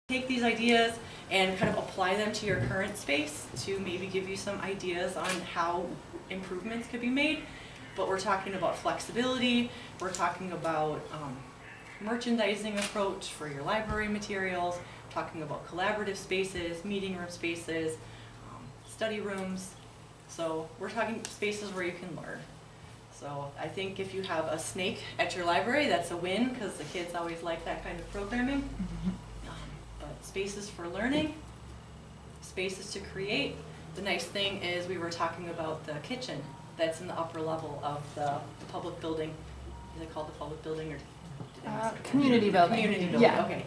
Take these ideas and kind of apply them to your current space to maybe give you some ideas on how improvements could be made. But we're talking about flexibility, we're talking about merchandising approach for your library materials, talking about collaborative spaces, meeting room spaces, study rooms. So we're talking spaces where you can learn. So I think if you have a snake at your library, that's a win, because the kids always like that kind of programming. But spaces for learning, spaces to create. The nice thing is we were talking about the kitchen that's in the upper level of the public building. Is it called the public building, or did I miss it? Community building. Community building, Yeah. okay.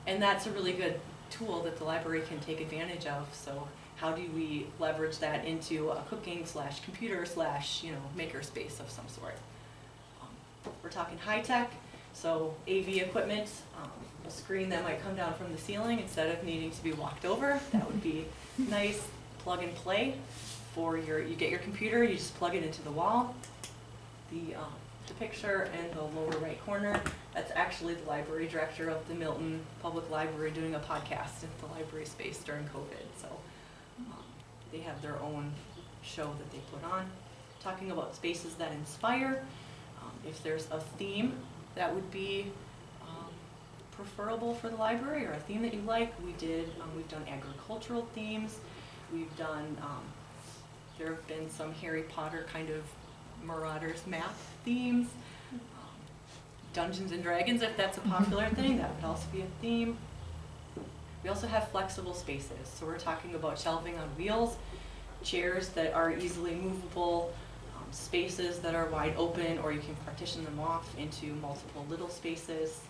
And that's a really good tool that the library can take advantage of. So how do we leverage that into a cooking / computer / maker space of some sort? We're talking high tech, so AV equipment, a screen that might come down from the ceiling instead of needing to be walked over. That would be nice plug and play for you get your computer, you just plug it into the wall. The picture in the lower right corner, that's actually the library director of the Milton Public Library doing a podcast in the library space during COVID. So they have their own show that they put on, talking about spaces that inspire. If there's a theme that would be preferable for the library, or a theme that you like, we've done agricultural themes, we've done, there have been some Harry Potter kind of Marauders map themes, Dungeons and Dragons, if that's a popular thing, that would also be a theme. We also have flexible spaces, so we're talking about shelving on wheels, chairs that are easily movable, spaces that are wide open, or you can partition them off into multiple little spaces.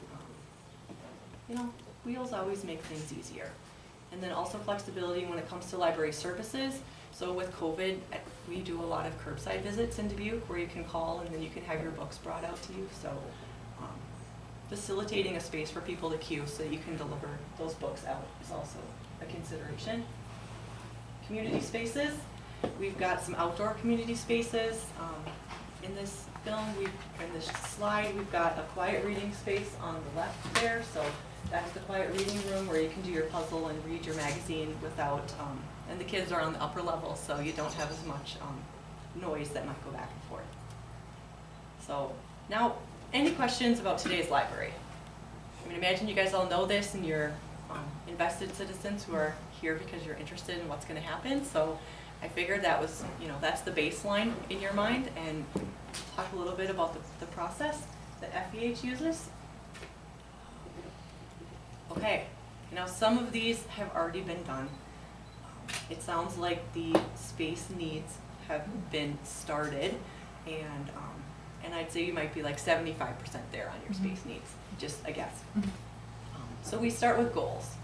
Wheels always make things easier. And then also flexibility when it comes to library services. So with COVID, we do a lot of curbside visits in Dubuque where you can call and then you can have your books brought out to you. So facilitating a space for people to queue so that you can deliver those books out is also a consideration. Community spaces. We've got some outdoor community spaces. In this film, in this slide, we've got a quiet reading space on the left there. So that's the quiet reading room where you can do your puzzle and read your magazine without, and the kids are on the upper level, so you don't have as much noise that might go back and forth. So now, any questions about today's library? I mean, imagine you guys all know this and you're invested citizens who are here because you're interested in what's going to happen. So I figured that was, that's the baseline in your mind, and talk a little bit about the process that FEH uses. Okay, now some of these have already been done. It sounds like the space needs have been started, and I'd say you might be like 75% there on your space needs, just a guess. So we start with goals.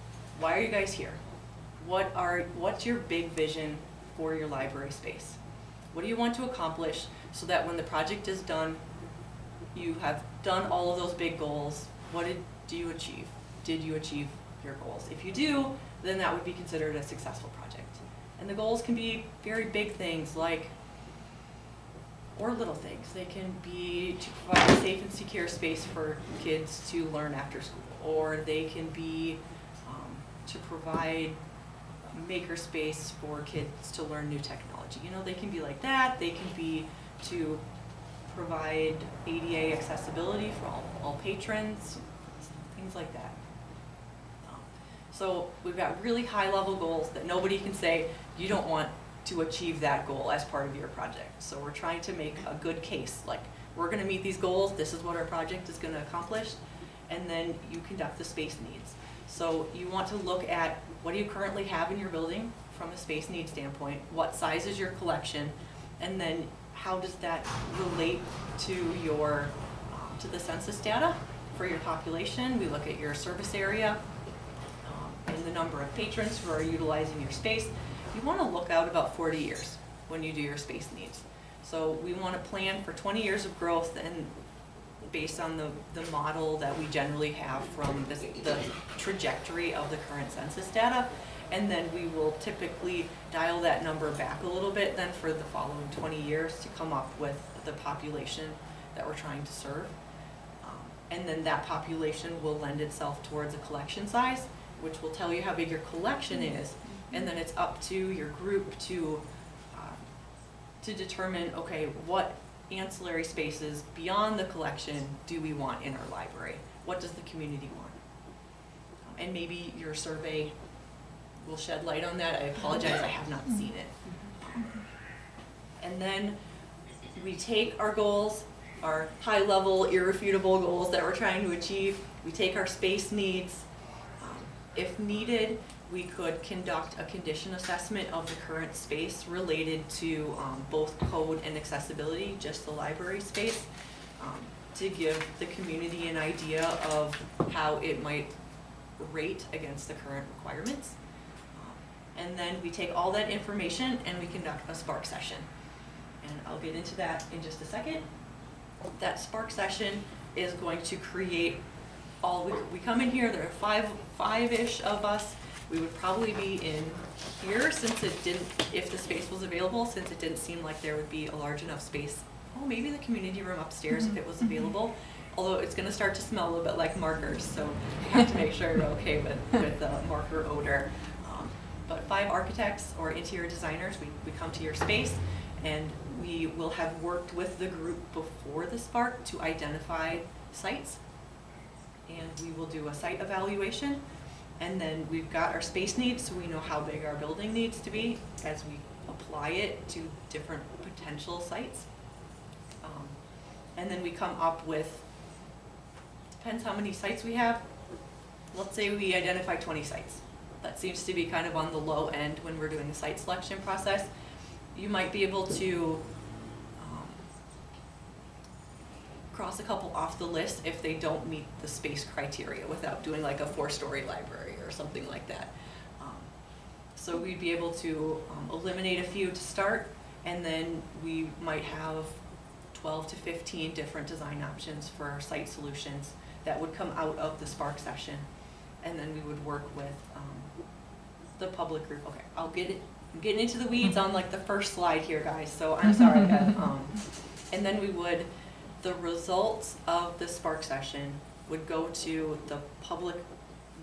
Why are you guys here? What's your big vision for your library space? What do you want to accomplish so that when the project is done, you have done all of those big goals? What do you achieve? Did you achieve your goals? If you do, then that would be considered a successful project. And the goals can be very big things or little things. They can be to provide a safe and secure space for kids to learn after school, or they can be to provide maker space for kids to learn new technology. They can be like that. They can be to provide ADA accessibility for all patrons, things like that. So we've got really high level goals that nobody can say you don't want to achieve that goal as part of your project. So we're trying to make a good case, like we're going to meet these goals, this is what our project is going to accomplish, and then you conduct the space needs. So you want to look at what do you currently have in your building from a space needs standpoint, what size is your collection, and then how does that relate to to the census data for your population. We look at your service area, and the number of patrons who are utilizing your space. You want to look out about 40 years when you do your space needs. So we want to plan for 20 years of growth, and based on the model that we generally have from the trajectory of the current census data, and then we will typically dial that number back a little bit then for the following 20 years to come up with the population that we're trying to serve. And then that population will lend itself towards a collection size. which will tell you how big your collection is, and then it's up to your group to determine, okay, what ancillary spaces beyond the collection do we want in our library? What does the community want? And maybe your survey will shed light on that. I apologize, I have not seen it. And then we take our goals, our high-level, irrefutable goals that we're trying to achieve. We take our space needs. If needed, we could conduct a condition assessment of the current space related to both code and accessibility, just the library space, to give the community an idea of how it might rate against the current requirements. And then we take all that information and we conduct a Spark session. And I'll get into that in just a second. That Spark session is going to create we come in here, there are five-ish of us. We would probably be in here since it didn't, if the space was available, since it didn't seem like there would be a large enough space. Oh, maybe the community room upstairs if it was available. Although it's going to start to smell a little bit like markers, so you have to make sure you're okay with the marker odor. But 5 architects or interior designers, we come to your space, and we will have worked with the group before the Spark to identify sites. And we will do a site evaluation. And then we've got our space needs, so we know how big our building needs to be as we apply it to different potential sites. And then we come up with, depends how many sites we have. Let's say we identify 20 sites. That seems to be kind of on the low end when we're doing the site selection process. You might be able to cross a couple off the list if they don't meet the space criteria without doing like a 4-story library or something like that. So we'd be able to eliminate a few to start, and then we might have 12 to 15 different design options for our site solutions that would come out of the Spark session. And then we would work with the public group. Okay, I'm getting into the weeds on like the first slide here, guys, so I'm sorry. And then the results of the Spark session would go to the public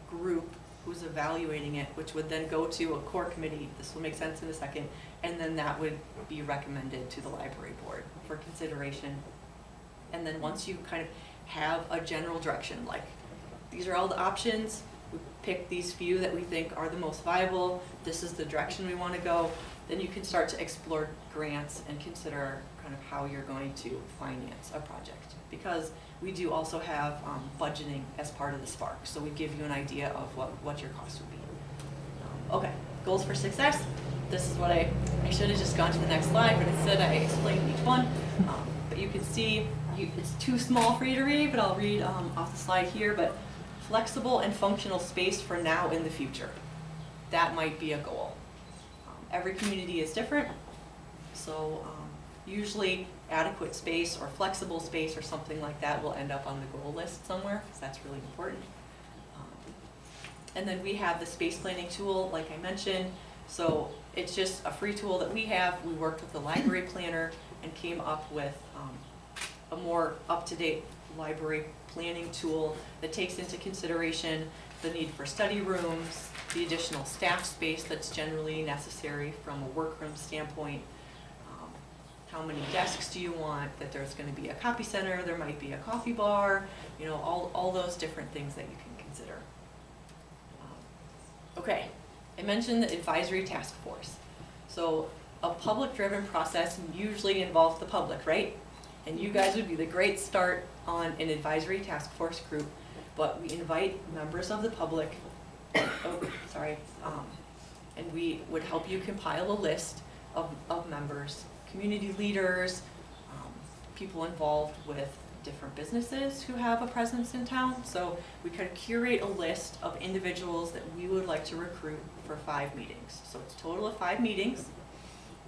group who's evaluating it, which would then go to a core committee. This will make sense in a second. And then that would be recommended to the library board for consideration. And then once you kind of have a general direction, like these are all the options, we pick these few that we think are the most viable, this is the direction we want to go, then you can start to explore grants and consider kind of how you're going to finance a project. Because we do also have budgeting as part of the Spark, so we give you an idea of what your cost would be. Okay, goals for success. This is what I should have just gone to the next slide, but instead I explained each one. But you can see, it's too small for you to read, but I'll read off the slide here. But flexible and functional space for now and the future. That might be a goal. Every community is different, so usually adequate space or flexible space or something like that will end up on the goal list somewhere, because that's really important. And then we have the space planning tool, like I mentioned. So it's just a free tool that we have. We worked with the library planner and came up with a more up-to-date library planning tool that takes into consideration the need for study rooms, the additional staff space that's generally necessary from a workroom standpoint, how many desks do you want, that there's going to be a copy center, there might be a coffee bar, you know, all those different things that you can consider. Okay, I mentioned the advisory task force. So a public-driven process usually involves the public, right? And you guys would be the great start on an advisory task force group, but we invite members of the public, and we would help you compile a list of members, community leaders, people involved with different businesses who have a presence in town. So we could curate a list of individuals that we would like to recruit for 5 meetings. So it's a total of 5 meetings,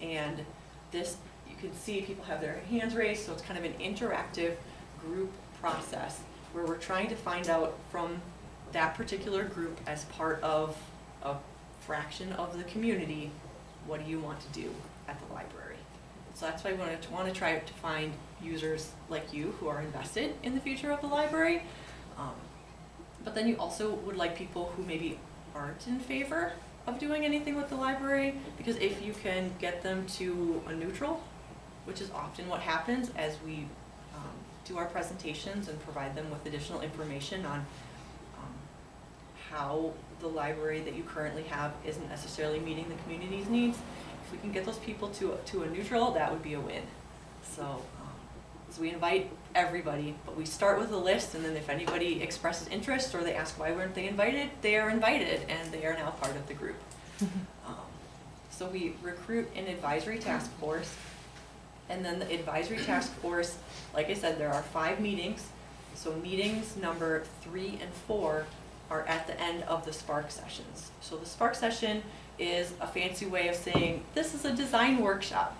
and this, you can see people have their hands raised, so it's kind of an interactive group process where we're trying to find out from that particular group as part of a fraction of the community, what do you want to do at the library? So that's why we want to try to find users like you who are invested in the future of the library. But then you also would like people who maybe aren't in favor of doing anything with the library, because if you can get them to a neutral, which is often what happens as we do our presentations and provide them with additional information on how the library that you currently have isn't necessarily meeting the community's needs. If we can get those people to a neutral, that would be a win. So we invite everybody, but we start with a list, and then if anybody expresses interest or they ask why weren't they invited, they are invited, and they are now part of the group. So we recruit an advisory task force, and then the advisory task force, like I said, there are 5 meetings. So meetings number 3 and 4 are at the end of the Spark sessions. So the Spark session is a fancy way of saying this is a design workshop.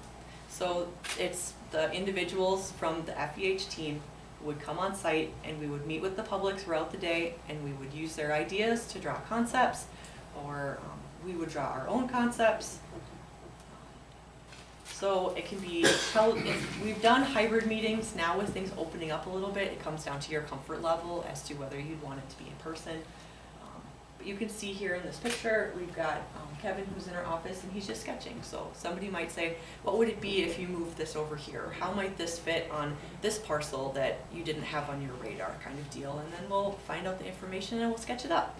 So it's the individuals from the FEH team would come on site, and we would meet with the public throughout the day, and we would use their ideas to draw concepts, or we would draw our own concepts. So it can be held, we've done hybrid meetings. Now with things opening up a little bit, it comes down to your comfort level as to whether you'd want it to be in person. But you can see here in this picture, we've got Kevin, who's in our office, and he's just sketching. So somebody might say, what would it be if you moved this over here? Or how might this fit on this parcel that you didn't have on your radar, kind of deal. And then we'll find out the information and we'll sketch it up.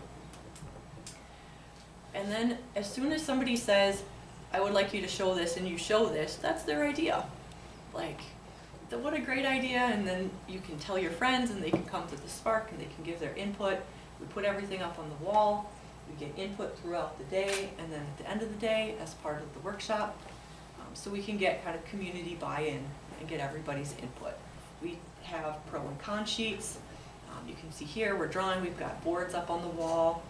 And then as soon as somebody says, I would like you to show this, and you show this, that's their idea. Like, what a great idea, and then you can tell your friends, and they can come to the Spark, and they can give their input. We put everything up on the wall, we get input throughout the day, and then at the end of the day, as part of the workshop, so we can get kind of community buy-in and get everybody's input. We have pro and con sheets. You can see here, we're drawing, we've got boards up on the wall.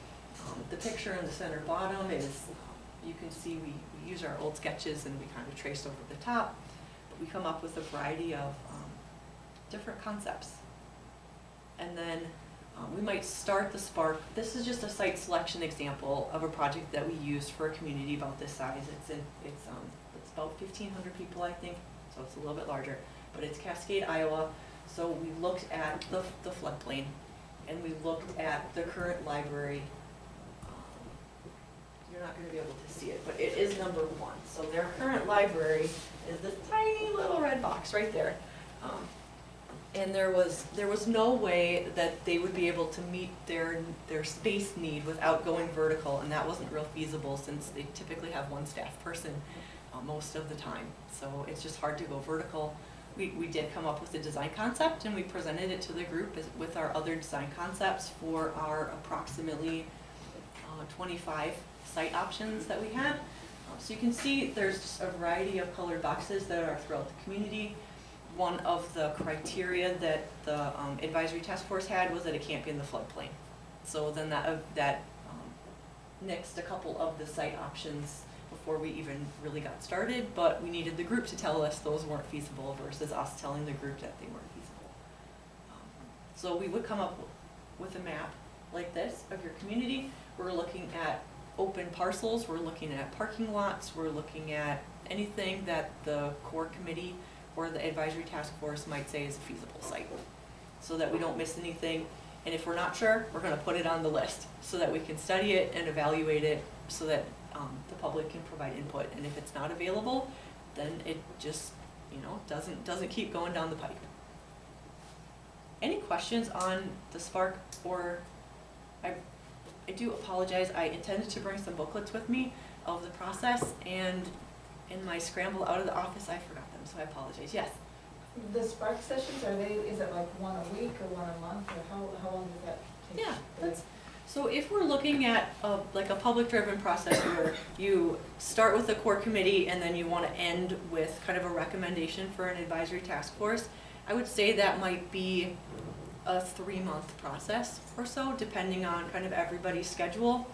The picture in the center bottom is, you can see we use our old sketches and we kind of trace over the top, but we come up with a variety of different concepts. And then we might start the Spark. This is just a site selection example of a project that we used for a community about this size. It's about 1,500 people, I think, so it's a little bit larger, but it's Cascade, Iowa. So we looked at the floodplain, and we looked at the current library. You're not going to be able to see it, but it is number 1. So their current library is this tiny little red box right there. And there was no way that they would be able to meet their space need without going vertical, and that wasn't real feasible since they typically have 1 staff person most of the time. So it's just hard to go vertical. We did come up with a design concept, and we presented it to the group with our other design concepts for our approximately 25 site options that we had. So you can see there's a variety of colored boxes that are throughout the community. One of the criteria that the advisory task force had was that it can't be in the floodplain. So then that nixed a couple of the site options before we even really got started, but we needed the group to tell us those weren't feasible versus us telling the group that they weren't feasible. So we would come up with a map like this of your community. We're looking at open parcels, we're looking at parking lots, we're looking at anything that the core committee or the advisory task force might say is a feasible site, so that we don't miss anything. And if we're not sure, we're going to put it on the list so that we can study it and evaluate it, so that the public can provide input. And if it's not available, then it just, you know, doesn't keep going down the pipe. Any questions on the Spark? Or I do apologize, I intended to bring some booklets with me of the process, and in my scramble out of the office I forgot them, so I apologize. Yes? The Spark sessions, is it like 1 a week or 1 a month, or how long does that take? Yeah, so if we're looking at like a public-driven process where you start with a core committee and then you want to end with kind of a recommendation for an advisory task force, I would say that might be a 3-month process or so, depending on kind of everybody's schedule.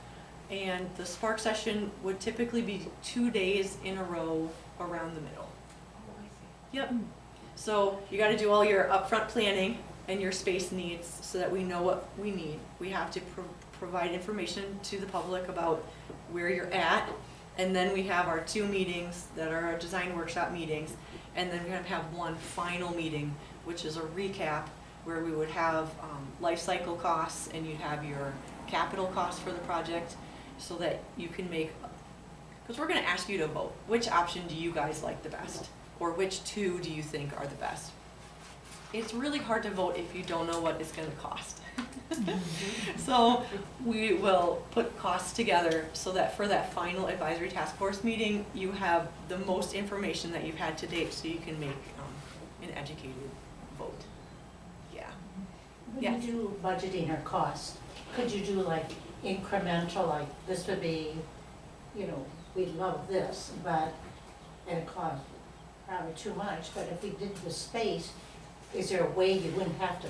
And the Spark session would typically be 2 days in a row around the middle. Oh, I see. Yep. So you got to do all your upfront planning and your space needs so that we know what we need. We have to provide information to the public about where you're at, and then we have our 2 meetings that are our design workshop meetings, and then we're going to have 1 final meeting, which is a recap, where we would have life cycle costs, and you'd have your capital costs for the project, so that you can make, because we're gonna ask you to vote. Which option do you guys like the best? Or which two do you think are the best? It's really hard to vote if you don't know what it's gonna cost. So we will put costs together so that for that final advisory task force meeting, you have the most information that you've had to date so you can make an educated vote. Yeah. When Yes. you do budgeting or cost, could you do like incremental, like this would be, you know, we love this, but, and it costs probably too much, but if we did the space, is there a way you wouldn't have to,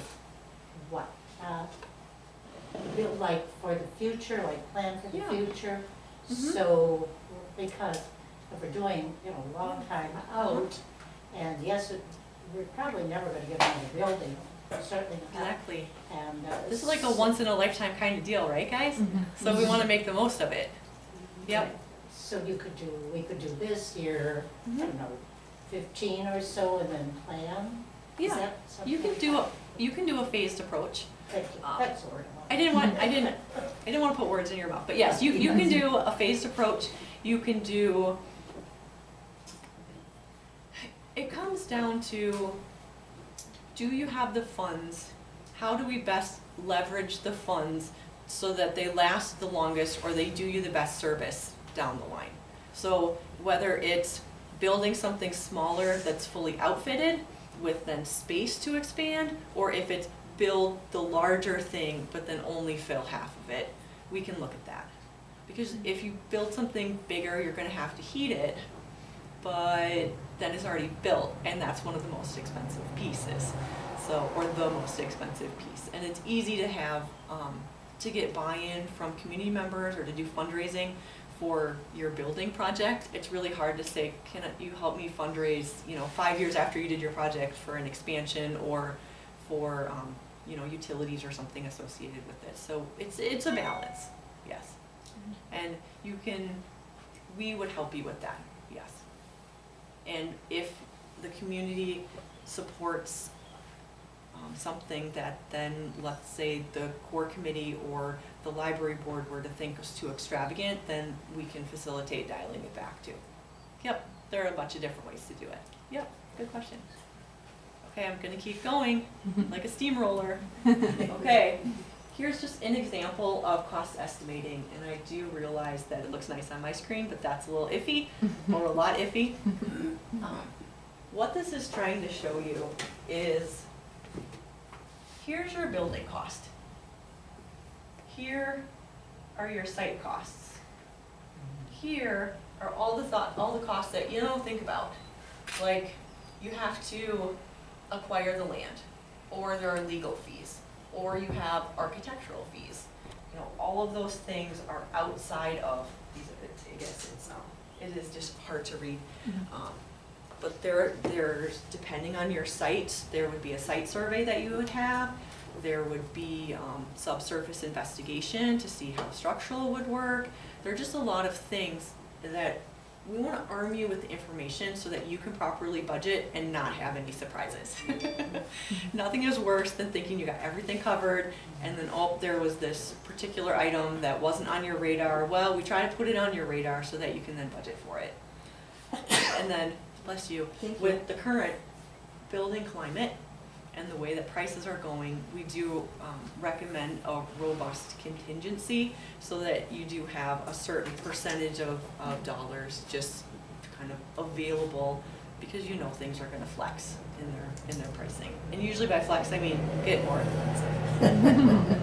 what, build like for the future, like plan for the Yeah. future? Mhm. So, because if we're doing, you know, a long time out, and yes, we're probably never gonna get another building, certainly not. Exactly. And, This is like a once in a lifetime kind of deal, right, guys? So we want to make the most of it. Yep. So you could do, we could do this year, I don't know, 15 or so, and then plan? Is Yeah. that something You can like do that? you can do a phased approach. Thank you, that's the word. I didn't want to put words in your mouth, but yes, you can do a phased approach. You can do. It comes down to, do you have the funds? How do we best leverage the funds so that they last the longest or they do you the best service down the line? So whether it's building something smaller that's fully outfitted with then space to expand, or if it's build the larger thing but then only fill half of it, we can look at that. Because if you build something bigger, you're gonna have to heat it, but then it's already built, and that's one of the most expensive pieces. So, or the most expensive piece. And it's easy to have, to get buy-in from community members or to do fundraising for your building project. It's really hard to say, can you help me fundraise, 5 years after you did your project for an expansion or for, utilities or something associated with it. So it's a balance, yes. And we would help you with that, yes. And if the community supports something that then, let's say, the core committee or the library board were to think was too extravagant, then we can facilitate dialing it back too. Yep, there are a bunch of different ways to do it. Yep, good question. Okay, I'm gonna keep going like a steamroller. Okay, here's just an example of cost estimating, and I do realize that it looks nice on my screen, but that's a little iffy, or a lot iffy. What this is trying to show you is, here's your building cost. Here are your site costs. Here are all the costs that you don't think about. Like, you have to acquire the land, or there are legal fees, or you have architectural fees. All of those things are outside of these. I guess it is just hard to read. But there's, depending on your site, there would be a site survey that you would have. There would be subsurface investigation to see how structural would work. There are just a lot of things that we want to arm you with the information so that you can properly budget and not have any surprises. Nothing is worse than thinking you got everything covered and then, oh, there was this particular item that wasn't on your radar. Well, we try to put it on your radar so that you can then budget for it. And then, bless you, with the current building climate and the way that prices are going, we do recommend a robust contingency so that you do have a certain percentage of dollars just kind of available, because things are gonna flex in their pricing. And usually by flex, I mean get more expensive.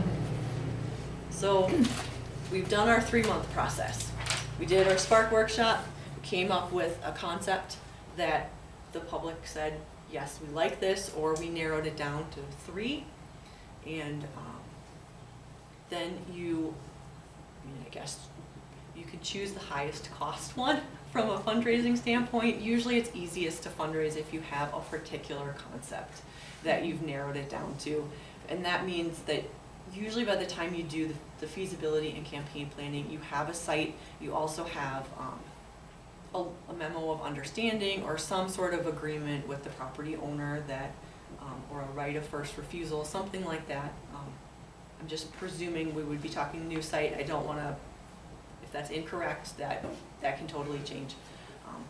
So we've done our 3-month process. We did our Spark workshop, came up with a concept that the public said, yes, we like this, or we narrowed it down to 3. And then I guess you could choose the highest cost one from a fundraising standpoint. Usually it's easiest to fundraise if you have a particular concept that you've narrowed it down to. And that means that usually by the time you do the feasibility and campaign planning, you have a site, you also have a memo of understanding or some sort of agreement with the property owner that, or a right of first refusal, something like that. I'm just presuming we would be talking new site. I don't want to if that's incorrect, that can totally change.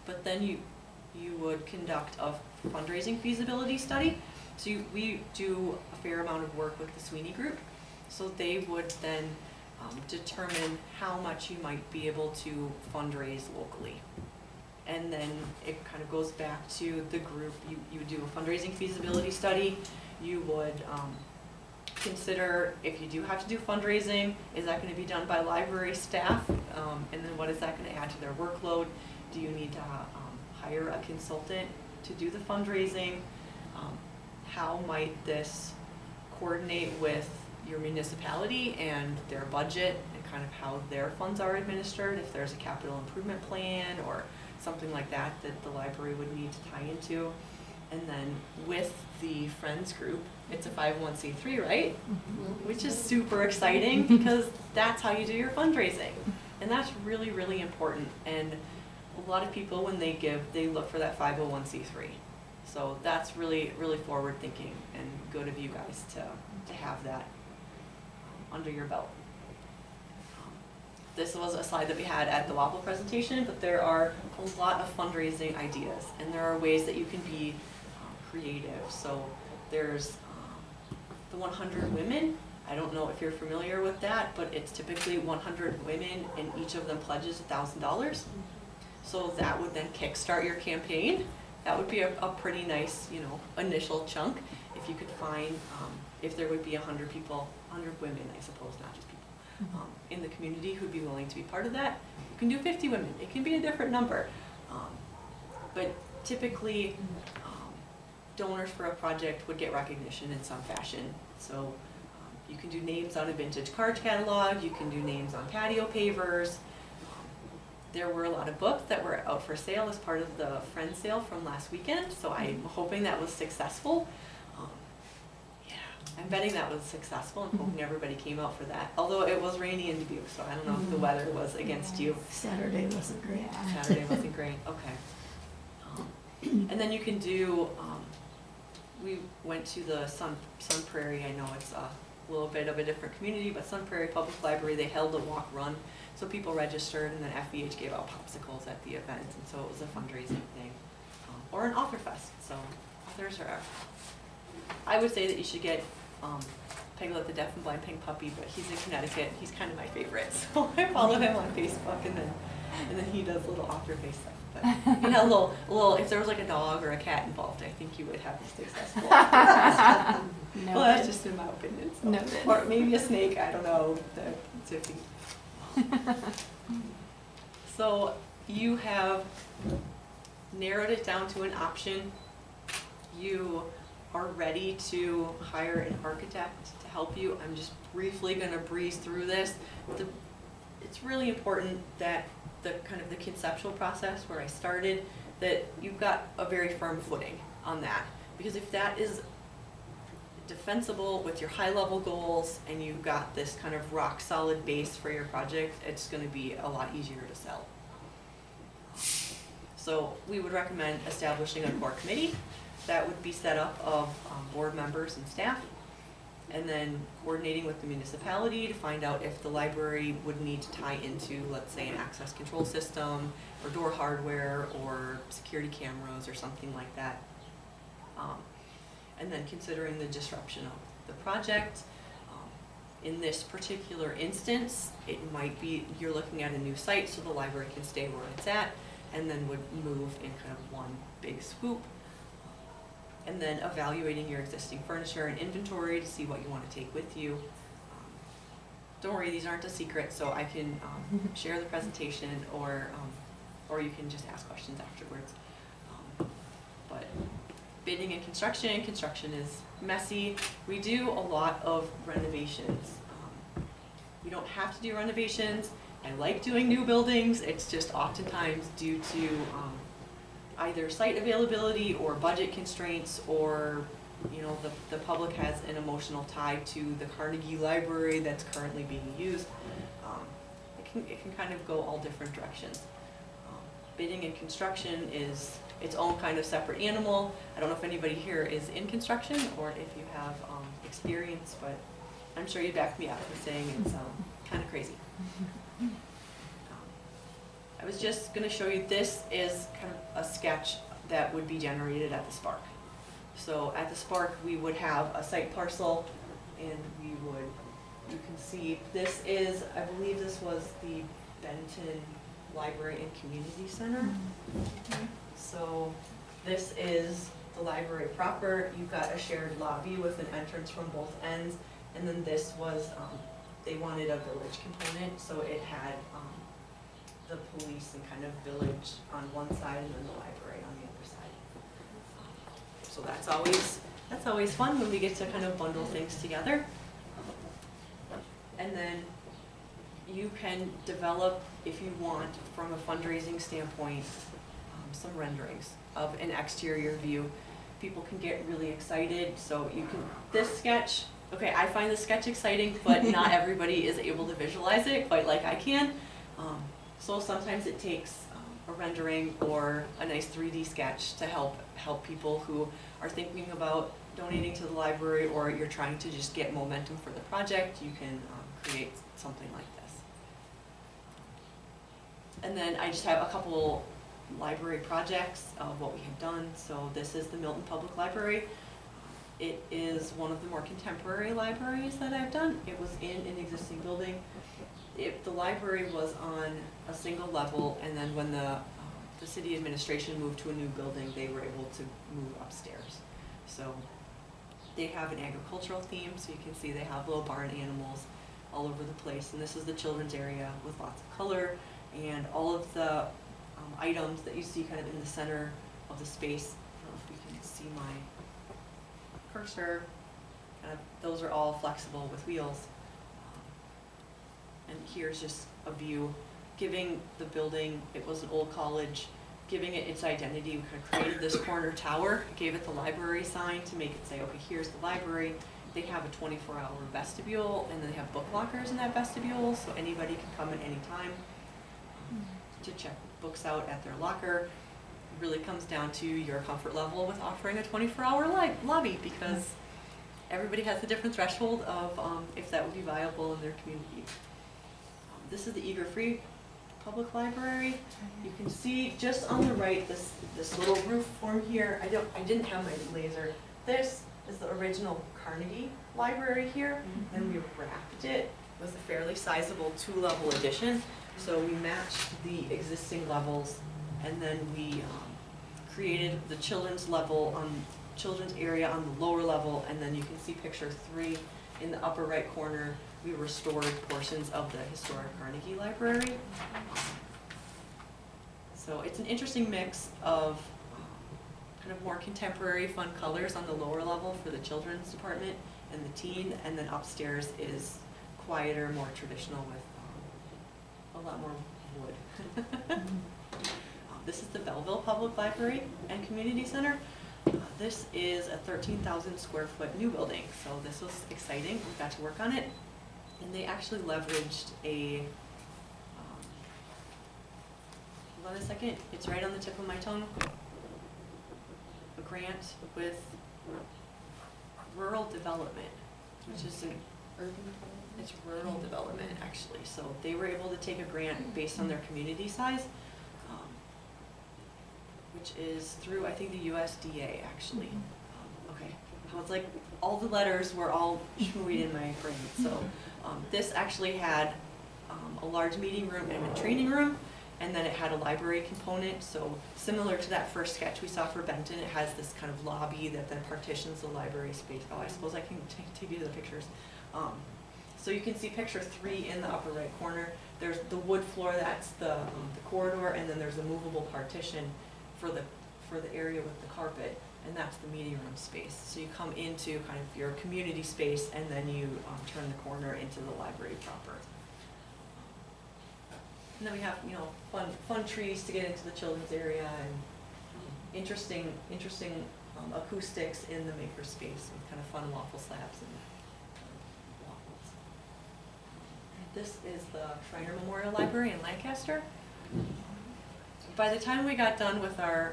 But then you would conduct a fundraising feasibility study. So we do a fair amount of work with the Sweeney Group. So they would then determine how much you might be able to fundraise locally. And then it kind of goes back to the group. You do a fundraising feasibility study. You would consider if you do have to do fundraising, is that going to be done by library staff? And then what is that going to add to their workload? Do you need to hire a consultant to do the fundraising? How might this coordinate with your municipality and their budget and kind of how their funds are administered, if there's a capital improvement plan or something like that that the library would need to tie into. And then with the Friends group, it's a 501c3, right? Mm-hmm. Which is super exciting because that's how you do your fundraising. And that's really, really important. And a lot of people, when they give, they look for that 501c3. So that's really, really forward thinking and good of you guys to have that under your belt. This was a slide that we had at the WAPL presentation, but there are a lot of fundraising ideas, and there are ways that you can be creative. So there's the 100 women. I don't know if you're familiar with that, but it's typically 100 women, and each of them pledges $1,000. So that would then kickstart your campaign. That would be a pretty nice, initial chunk. If you could find, if there would be 100 people, 100 women, I suppose, not just people, in the community who'd be willing to be part of that. You can do 50 women. It can be a different number. But typically, donors for a project would get recognition in some fashion. So you can do names on a vintage card catalog. You can do names on patio pavers. There were a lot of books that were out for sale as part of the Friends sale from last weekend, so I'm hoping that was successful. Yeah, I'm betting that was successful. I'm hoping everybody came out for that. Although it was rainy in Dubuque, so I don't know if the weather was against you. Saturday wasn't great. Saturday wasn't great, okay. And then you can do, we went to the Sun Prairie. I know it's a little bit of a different community, but Sun Prairie Public Library, they held a walk-run. So people registered, and then FEH gave out popsicles at the event, and so it was a fundraising thing. Or an author fest, so authors are, I would say that you should get Peglet the Deaf and Blind Pink Puppy, but he's in Connecticut, he's kind of my favorite, so I follow him on Facebook, and then he does little author face stuff. But if you had a little, if there was like a dog or a cat involved, I think you would have a successful author. Well, that's just in my opinion. So. Noted. Or maybe a snake, I don't know. It's iffy. So you have narrowed it down to an option. You are ready to hire an architect to help you. I'm just briefly going to breeze through this. It's really important that the kind of the conceptual process where I started, that you've got a very firm footing on that. Because if that is defensible with your high-level goals and you've got this kind of rock-solid base for your project, it's going to be a lot easier to sell. So we would recommend establishing a core committee that would be set up of board members and staff, and then coordinating with the municipality to find out if the library would need to tie into, let's say, an access control system or door hardware or security cameras or something like that. And then considering the disruption of the project. In this particular instance, it might be you're looking at a new site so the library can stay where it's at, and then would move in kind of one big swoop. And then evaluating your existing furniture and inventory to see what you want to take with you. Don't worry, these aren't a secret, so I can share the presentation, or you can just ask questions afterwards. But bidding and construction is messy. We do a lot of renovations. We don't have to do renovations. I like doing new buildings. It's just oftentimes due to either site availability or budget constraints, or the public has an emotional tie to the Carnegie Library that's currently being used. It can kind of go all different directions. Bidding and construction is its own kind of separate animal. I don't know if anybody here is in construction or if you have experience, but I'm sure you back me up in saying it's kind of crazy. I was just gonna show you, this is kind of a sketch that would be generated at the Spark. So at the Spark, we would have a site parcel, and we would, you can see, this is, I believe this was the Benton Library and Community Center. So this is the library proper. You've got a shared lobby with an entrance from both ends, and then this was, they wanted a village component, so it had the police and kind of village on one side and then the library on the other side. So that's always fun when we get to kind of bundle things together. And then you can develop, if you want, from a fundraising standpoint, some renderings of an exterior view. People can get really excited, so you can, this sketch, okay, I find this sketch exciting, but not everybody is able to visualize it quite like I can. So sometimes it takes a rendering or a nice 3D sketch to help people who are thinking about donating to the library, or you're trying to just get momentum for the project. You can create something like this. And then I just have a couple library projects of what we have done. So this is the Milton Public Library. It is one of the more contemporary libraries that I've done. It was in an existing building. The library was on a single level, and then when the city administration moved to a new building, they were able to move upstairs. So they have an agricultural theme, so you can see they have little barn animals all over the place. And this is the children's area with lots of color, and all of the items that you see kind of in the center of the space. I don't know if we can see my cursor. Those are all flexible with wheels. And here's just a view, giving the building, it was an old college, giving it its identity. We kind of created this corner tower, gave it the library sign to make it say, okay, here's the library. They have a 24-hour vestibule, and then they have book lockers in that vestibule, so anybody can come at any time to check books out at their locker. It really comes down to your comfort level with offering a 24-hour lobby, because everybody has a different threshold of if that would be viable in their community. This is the Eager Free Public Library. You can see just on the right this little roof form here. I didn't have my laser. This is the original Carnegie Library here, and we wrapped it with a fairly sizable 2-level addition. So we matched the existing levels, and then we created the children's area on the lower level, and then you can see picture 3 in the upper right corner. We restored portions of the historic Carnegie Library. So it's an interesting mix of kind of more contemporary fun colors on the lower level for the children's department and the teen, and then upstairs is quieter, more traditional with a lot more wood. This is the Belleville Public Library and Community Center. This is a 13,000 square foot new building, so this was exciting. We got to work on it. And they actually leveraged a, hold on a second, it's right on the tip of my tongue, a grant with rural development, which is an urban, it's rural development actually. So they were able to take a grant based on their community size, which is through, I think, the USDA actually. Okay, I was like, all the letters were all shmooed in my brain. So this actually had a large meeting room and a training room, and then it had a library component. So similar to that first sketch we saw for Benton, it has this kind of lobby that then partitions the library space. Oh, I suppose I can take you to the pictures. So you can see picture 3 in the upper right corner. There's the wood floor, that's the corridor, and then there's a movable partition for the area with the carpet, and that's the meeting room space. So you come into kind of your community space, and then you turn the corner into the library proper. And then we have, you know, fun trees to get into the children's area, and interesting acoustics in the maker space with kind of fun waffle slabs and waffles. This is the Shriner Memorial Library in Lancaster. By the time we got done with our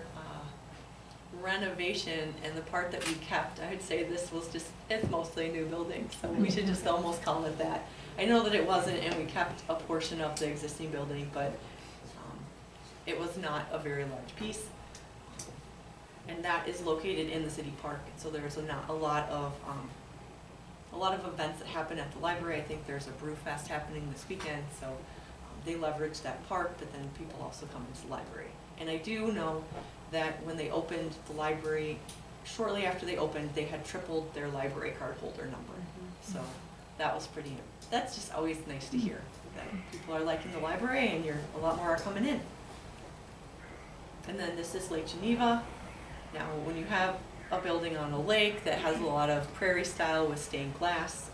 renovation and the part that we kept, I would say this was just, it's mostly a new building, so we should just almost call it that. I know that it wasn't, and we kept a portion of the existing building, but It was not a very large piece. And that is located in the city park, so there's not a lot of events that happen at the library. I think there's a brew fest happening this weekend, so they leverage that park, but then people also come into the library. And I do know that when they opened the library, shortly after they opened, they had tripled their library card holder number. So that was that's just always nice to hear, that people are liking the library and a lot more are coming in. And then this is Lake Geneva. Now, when you have a building on a lake that has a lot of prairie style with stained glass,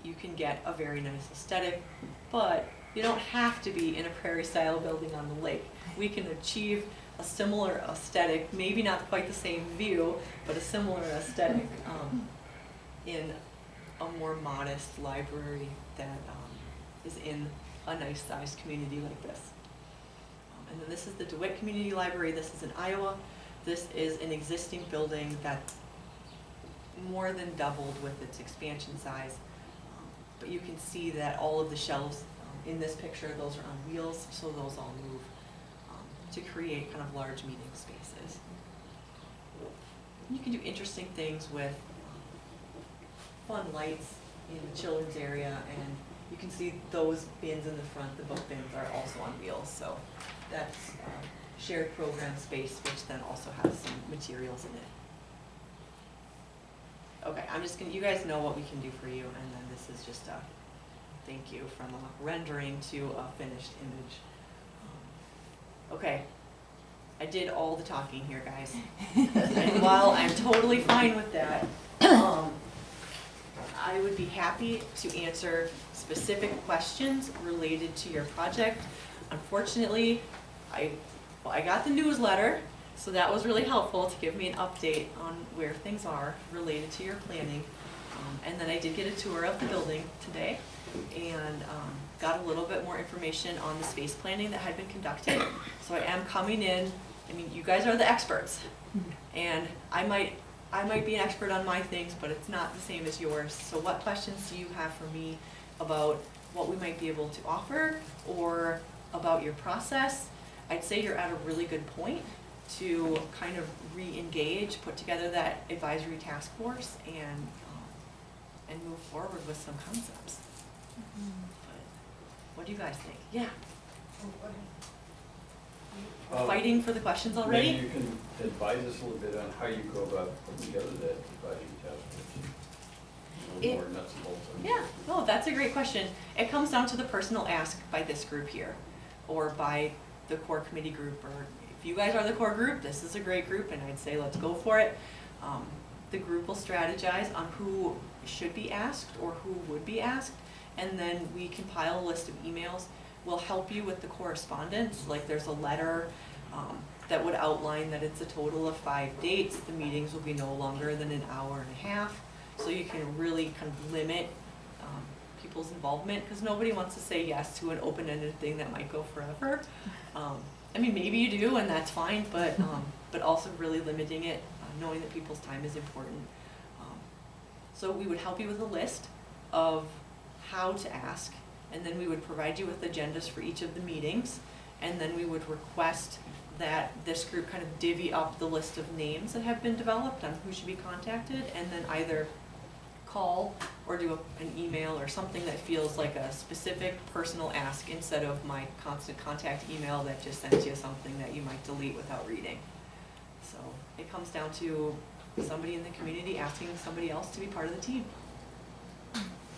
you can get a very nice aesthetic, but you don't have to be in a prairie style building on the lake. We can achieve a similar aesthetic, maybe not quite the same view, but a similar aesthetic in a more modest library that is in a nice sized community like this. And then this is the DeWitt Community Library. This is in Iowa. This is an existing building that more than doubled with its expansion size. But you can see that all of the shelves in this picture, those are on wheels, so those all move to create kind of large meeting spaces. You can do interesting things with fun lights in the children's area, and you can see those bins in the front, the book bins, are also on wheels, so that's shared program space, which then also has some materials in it. Okay, I'm just gonna, you guys know what we can do for you, and then this is just a thank you from a rendering to a finished image. Okay, I did all the talking here, guys. And while I'm totally fine with that, I would be happy to answer specific questions related to your project. Unfortunately, I got the newsletter, so that was really helpful to give me an update on where things are related to your planning. And then I did get a tour of the building today and got a little bit more information on the space planning that had been conducted. So I am coming in, I mean, you guys are the experts, and I might be an expert on my things, but it's not the same as yours. So what questions do you have for me about what we might be able to offer or about your process? I'd say you're at a really good point to kind of re-engage, put together that advisory task force, and move forward with some concepts. But what do you guys think? Yeah. We're fighting for the questions already? Maybe you can advise us a little bit on how you go about putting together that advisory task force. A little more nuts and bolts on it. Yeah, oh, that's a great question. It comes down to the personal ask by this group here, or by the core committee group, or if you guys are the core group, this is a great group, and I'd say let's go for it. The group will strategize on who should be asked or who would be asked, and then we compile a list of emails. We'll help you with the correspondence, like there's a letter that would outline that it's a total of 5 dates. The meetings will be no longer than an hour and a half, so you can really kind of limit people's involvement, because nobody wants to say yes to an open-ended thing that might go forever. I mean, maybe you do, and that's fine, but also really limiting it, knowing that people's time is important. So we would help you with a list of how to ask, and then we would provide you with agendas for each of the meetings, and then we would request that this group kind of divvy up the list of names that have been developed on who should be contacted, and then either call or do an email or something that feels like a specific personal ask instead of my constant contact email that just sends you something that you might delete without reading. So it comes down to somebody in the community asking somebody else to be part of the team.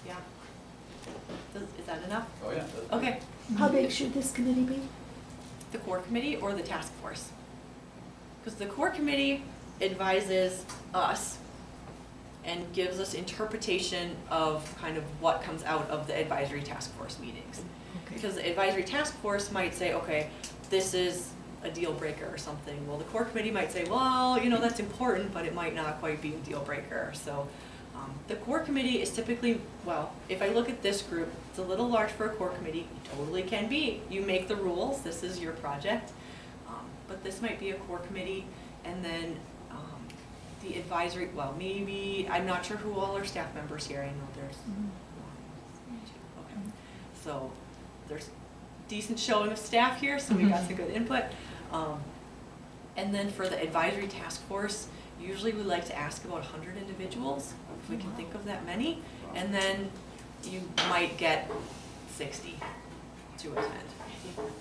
Yeah. Is that enough? Oh, yeah. Okay. How big should this committee be? The core committee or the task force? Because the core committee advises us and gives us interpretation of kind of what comes out of the advisory task force meetings. Okay. Because the advisory task force might say, okay, this is a deal breaker or something. Well, the core committee might say, well, you know, that's important, but it might not quite be a deal breaker. So the core committee is typically, well, if I look at this group, it's a little large for a core committee. It totally can be. You make the rules. This is your project. But this might be a core committee, and then the advisory, well, maybe, I'm not sure who all are staff members here. I know there's one, two, okay. So there's decent showing of staff here, so we got some good input. And then for the advisory task force, usually we like to ask about 100 individuals, if we can think of that many, and then you might get 60 to attend.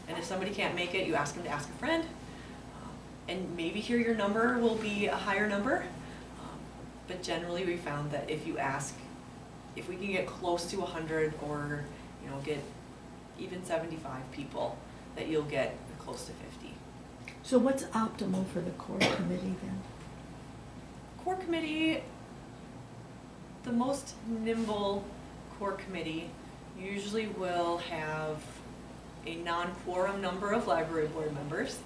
And if somebody can't make it, you ask them to ask a friend, and maybe here your number will be a higher number. But generally we found that if you ask, if we can get close to 100 or get even 75 people, that you'll get close to 50. So what's optimal for the core committee then? Core committee, the most nimble core committee usually will have a non-quorum number of library board members.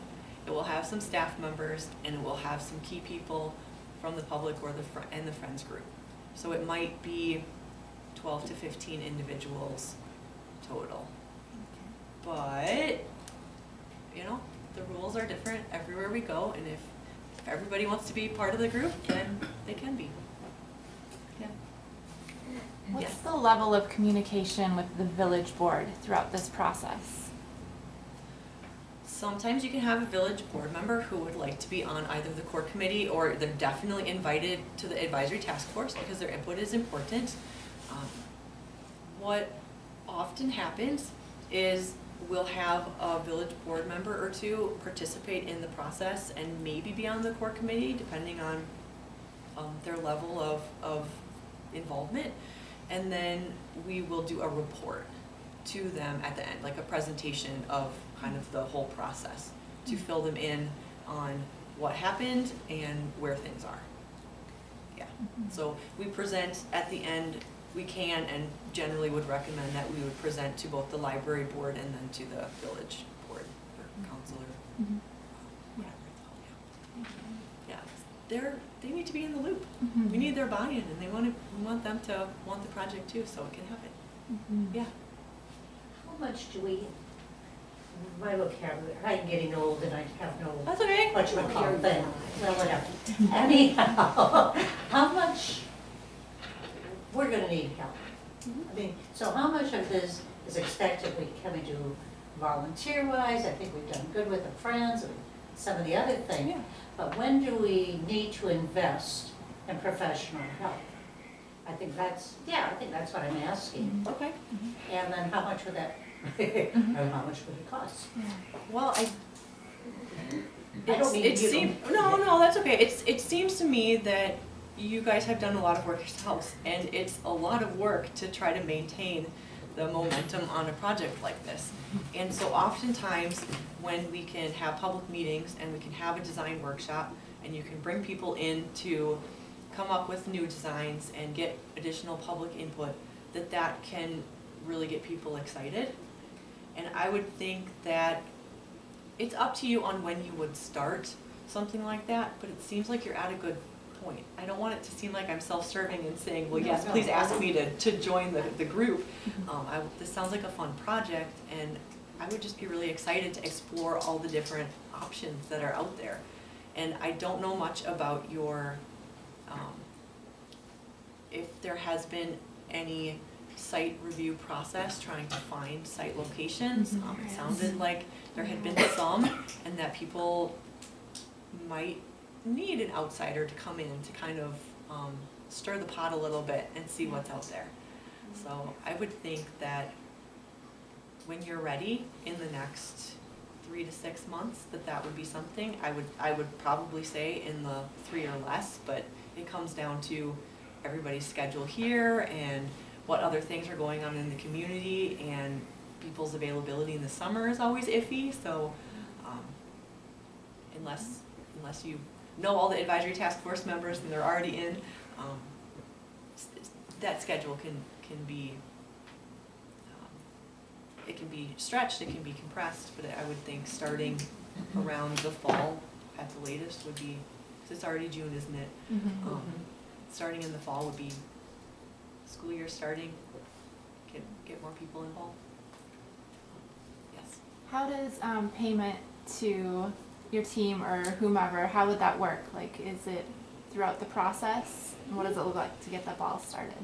It will have some staff members, and it will have some key people from the public or and the friends group. So it might be 12 to 15 individuals total. But, the rules are different everywhere we go, and if everybody wants to be part of the group, then they can be. Yeah. What's Yes. the level of communication with the village board throughout this process? Sometimes you can have a village board member who would like to be on either the core committee, or they're definitely invited to the advisory task force because their input is important. What often happens is we'll have a village board member or two participate in the process and maybe be on the core committee, depending on their level of involvement. And then we will do a report to them at the end, like a presentation of kind of the whole process, to fill them in on what happened and where things are. Yeah. So we present at the end. We can and generally would recommend that we would present to both the library board and then to the village board or council or whatever it's called. Yeah, they need to be in the loop. We need their buy-in, and we want them to want the project too, so it can happen. Yeah. How much do we, my vocabulary, I'm getting old and I have no That's okay. much of a call thing, well, whatever. Anyhow, how much, we're gonna need help. I mean, so how much of this is expected, can we do volunteer-wise? I think we've done good with the friends and some of the other things. Yeah. But when do we need to invest in professional help? I think that's what I'm asking. Okay. And then how much would that, and how much would it cost? Well, I don't mean you don't. No, that's okay. It seems to me that you guys have done a lot of work yourselves, and it's a lot of work to try to maintain the momentum on a project like this. And so oftentimes when we can have public meetings and we can have a design workshop and you can bring people in to come up with new designs and get additional public input, that can really get people excited. And I would think that it's up to you on when you would start something like that, but it seems like you're at a good point. I don't want it to seem like I'm self-serving and saying, well, yes, please ask me to join the group. This sounds like a fun project, and I would just be really excited to explore all the different options that are out there. And I don't know much about your, if there has been any site review process trying to find site locations. It sounded like there had been some, and that people might need an outsider to come in to kind of stir the pot a little bit and see what's out there. So I would think that when you're ready in the next 3 to 6 months, that would be something. I would probably say in the 3 or less, but it comes down to everybody's schedule here and what other things are going on in the community, and people's availability in the summer is always iffy. So unless you know all the advisory task force members and they're already in, that schedule can be it can be stretched, it can be compressed, but I would think starting around the fall at the latest would be, because it's already June, isn't it? Starting in the fall would be school year starting, get more people involved. Yes. How does payment to your team or whomever, how would that work? Like, is it throughout the process? And what does it look like to get that ball started?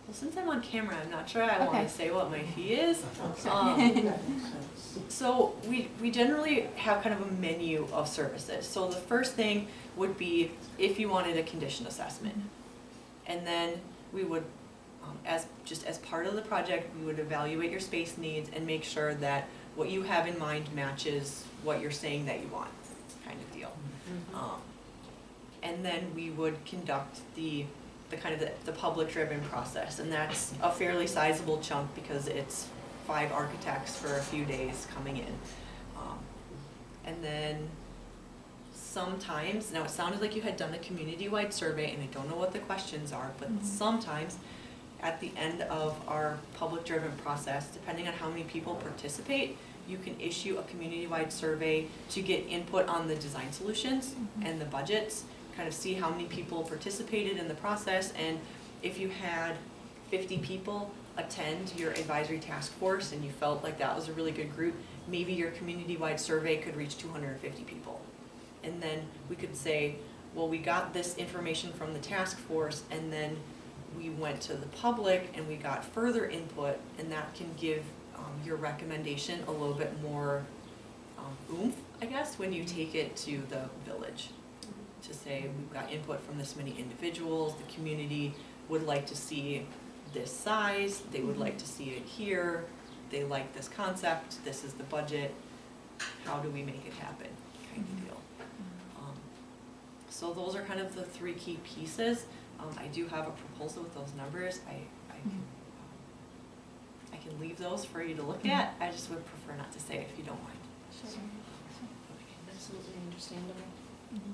Well, since I'm on camera, I'm not sure I want Okay. to say what my fee is. That Um, makes sense. So we generally have kind of a menu of services. So the first thing would be if you wanted a condition assessment. And then we would, as part of the project, we would evaluate your space needs and make sure that what you have in mind matches what you're saying that you want, kind of deal. And then we would conduct the public-driven process, and that's a fairly sizable chunk because it's 5 architects for a few days coming in. And then sometimes, now it sounded like you had done a community-wide survey, and I don't know what the questions are, but sometimes at the end of our public-driven process, depending on how many people participate, you can issue a community-wide survey to get input on the design solutions and the budgets, kind of see how many people participated in the process, and if you had 50 people attend your advisory task force and you felt like that was a really good group, maybe your community-wide survey could reach 250 people. And then we could say, well, we got this information from the task force, and then we went to the public and we got further input, and that can give your recommendation a little bit more oomph, I guess, when you take it to the village. To say, we've got input from this many individuals, the community would like to see this size, they would like to see it here, they like this concept, this is the budget, how do we make it happen, kind of deal. So those are kind of the 3 key pieces. I do have a proposal with those numbers. I can leave those for you to look at. I just would prefer not to say it if you don't mind. Absolutely understandable.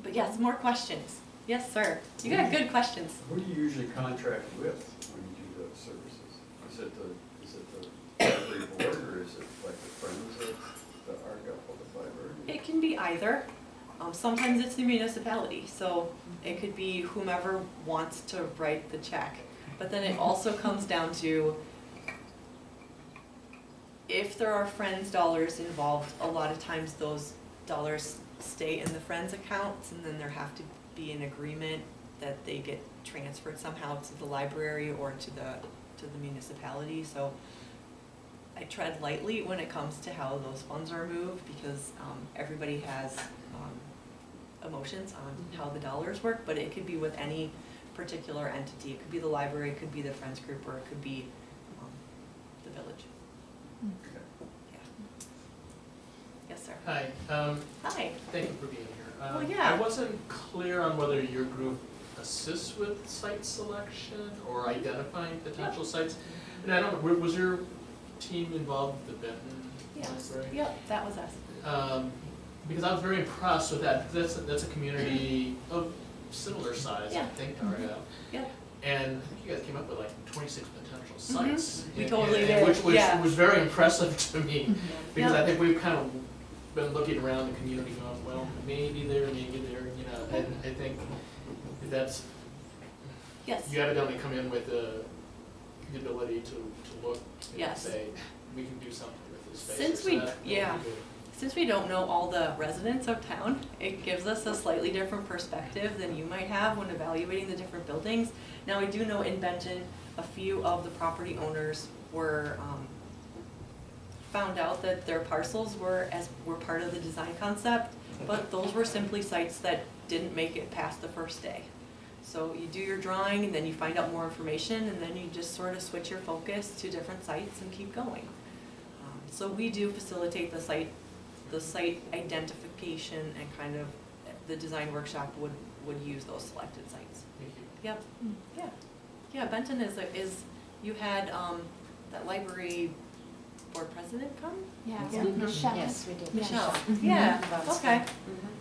But yes, more questions. Yes, sir. You got good questions. Who do you usually contract with when you do those services? Is it the library board, or is it like the Friends of the Argyle Public Library? It can be either. Sometimes it's the municipality, so it could be whomever wants to write the check. But then it also comes down to, if there are Friends dollars involved, a lot of times those dollars stay in the Friends accounts, and then there have to be an agreement that they get transferred somehow to the library or to the municipality. So I tread lightly when it comes to how those funds are moved, because everybody has emotions on how the dollars work, but it could be with any particular entity. It could be the library, it could be the Friends group, or it could be the village. Okay. Yeah. Yes, sir. Hi, Hi. thank you for being here. Well, yeah. I wasn't clear on whether your group assists with site selection or identifying potential sites. And I don't know, was your team involved with the Benton Yes. Library? Yep, that was us. Because I was very impressed with that. That's a community of similar size, I Yeah. think, to Argyle. Yep. And I think you guys came up with like 26 potential sites. We And- totally and did, Which yeah. was very impressive to me, because Yeah. I think we've kind of been looking around the community going, well, maybe there, you know, and I think that's, Yes. you evidently come in with the ability to look and Yes. say, we can do something with this space. Since So we- that would be yeah. good. Since we don't know all the residents of town, it gives us a slightly different perspective than you might have when evaluating the different buildings. Now, I do know in Benton, a few of the property owners were, found out that their parcels were part of the design concept, but those were simply sites that didn't make it past the first day. So you do your drawing, and then you find out more information, and then you just sort of switch your focus to different sites and keep going. So we do facilitate the site identification, and kind of the design workshop would use those selected sites. Thank you. Yep, yeah. Yeah, Benton is, you had that library board president come? Yeah, Yeah. Michelle. Yes, we did. Michelle, Mhm. yeah, About okay. Mhm.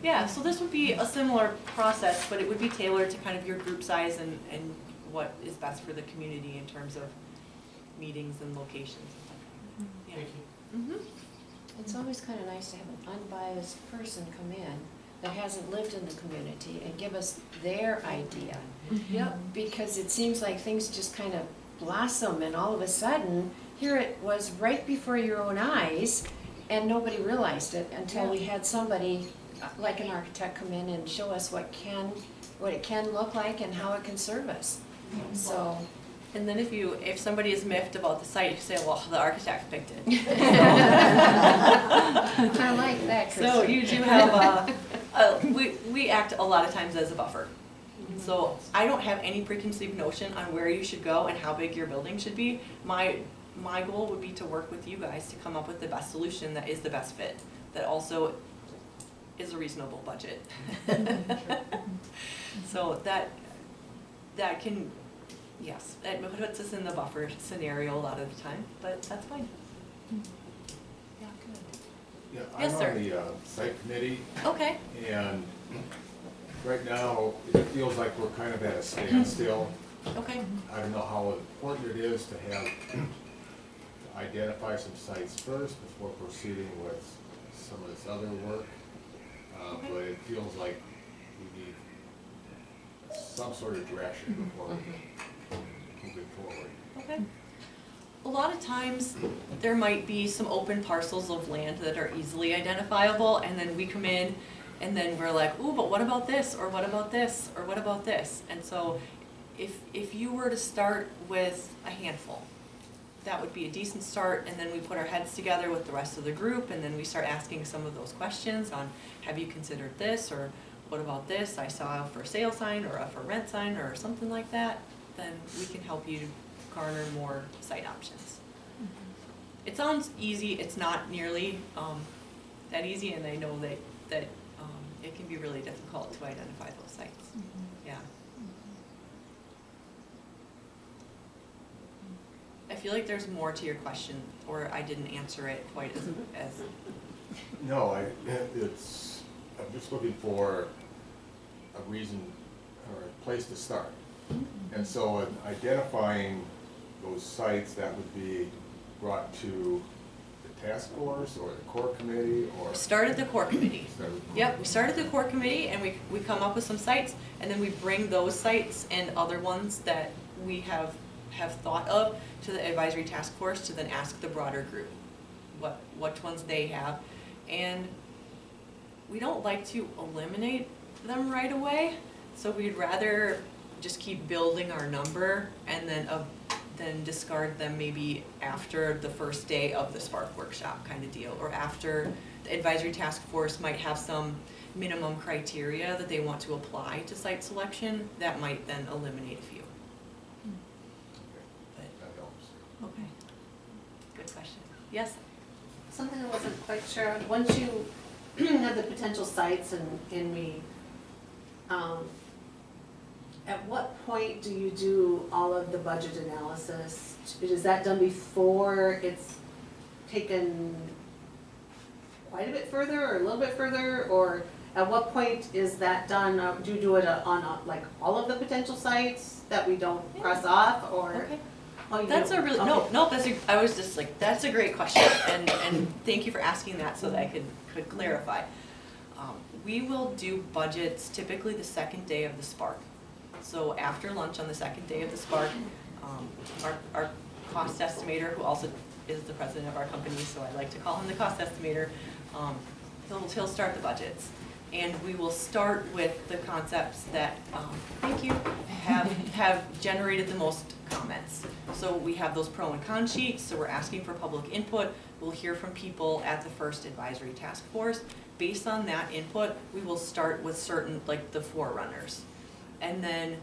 Yeah, so this would be a similar process, but it would be tailored to kind of your group size and what is best for the community in terms of meetings and locations and stuff. Yeah. Thank you. Mm-hmm. It's always kind of nice to have an unbiased person come in that hasn't lived in the community and give us their idea. Yep. Because it seems like things just kind of blossom, and all of a sudden, here it was right before your own eyes, and nobody realized it until we had somebody, like an architect, come in and show us what it can look like and how it can serve us. So And then if somebody is miffed about the site, you say, well, the architect picked it. I like that, Christy. So you do have we act a lot of times as a buffer. So I don't have any preconceived notion on where you should go and how big your building should be. My goal would be to work with you guys to come up with the best solution that is the best fit, that also is a reasonable budget. So that can, yes, it puts us in the buffer scenario a lot of the time, but that's fine. Yeah, good. Yeah, Yes, I'm sir. on the site committee, Okay. and right now, it feels like we're kind of at a standstill. Okay. I don't know how important it is to have, to identify some sites first before proceeding with some of this other work. Okay. But it feels like we need some sort of direction before moving forward. Okay. A lot of times, there might be some open parcels of land that are easily identifiable, and then we come in, and then we're like, ooh, but what about this, or what about this, or what about this? And so, if you were to start with a handful, that would be a decent start, and then we put our heads together with the rest of the group, and then we start asking some of those questions on, have you considered this, or what about this? I saw a for sale sign, or a for rent sign, or something like that. Then we can help you garner more site options. It sounds easy, it's not nearly that easy, and I know that it can be really difficult to identify those sites. Yeah. I feel like there's more to your question, or I didn't answer it quite as No, I'm just looking for a reason or a place to start. And so identifying those sites, that would be brought to the task force or the core committee, or? started the core committee. Start with the core Yep, we started the core committee, and we come up with some sites, and then we bring those sites and other ones that we have thought of to the advisory task force to then ask the broader group what ones they have. And we don't like to eliminate them right away, so we'd rather just keep building our number and then discard them maybe after the first day of the Spark workshop kind of deal, or after the advisory task force might have some minimum criteria that they want to apply to site selection that might then eliminate a few. That helps. Okay, good question. Yes? Something I wasn't quite sure of, once you have the potential sites and we, at what point do you do all of the budget analysis? Is that done before it's taken quite a bit further or a little bit further? Or at what point is that done? Do you do it on like all of the potential sites that we don't cross off, or? Okay. Oh, you That's do? a really, Okay. no, I was just like, that's a great question, and thank you for asking that so that I could clarify. We will do budgets typically the second day of the Spark. So after lunch on the second day of the Spark, our cost estimator, who also is the president of our company, so I like to call him the cost estimator, he'll start the budgets. And we will start with the concepts that, thank you, have generated the most comments. So we have those pro and con sheets, so we're asking for public input. We'll hear from people at the first advisory task force. Based on that input, we will start with certain, like the forerunners. And then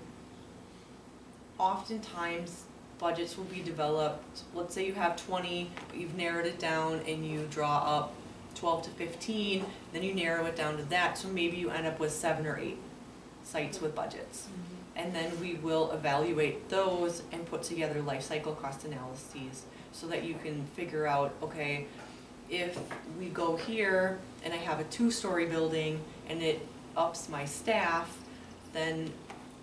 oftentimes budgets will be developed, let's say you have 20, but you've narrowed it down and you draw up 12 to 15, then you narrow it down to that, so maybe you end up with 7 or 8 sites with budgets. And then we will evaluate those and put together life cycle cost analyses so that you can figure out, okay, if we go here and I have a 2-story building and it ups my staff, then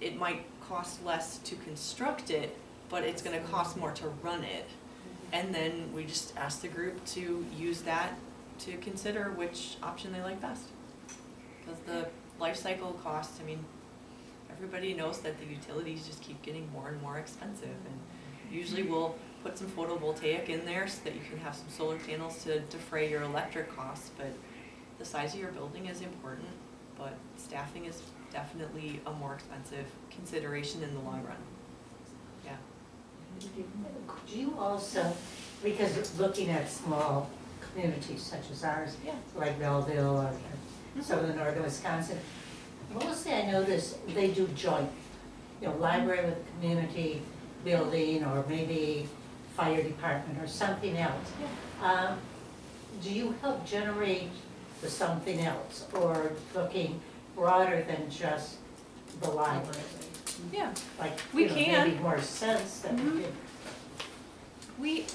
it might cost less to construct it, but it's gonna cost more to run it. And then we just ask the group to use that to consider which option they like best. Because the life cycle cost, I mean, everybody knows that the utilities just keep getting more and more expensive, and usually we'll put some photovoltaic in there so that you can have some solar panels to defray your electric costs, but the size of your building is important, but staffing is definitely a more expensive consideration in the long run. Yeah. Could you also, because looking at small communities such as ours, Yeah. like Belleville or some of the northern Wisconsin, mostly I notice they do joint, library with community building or maybe fire department or something else. Do you help generate the something else or looking broader than just the library? Yeah. Like, We can. maybe more sense that we could.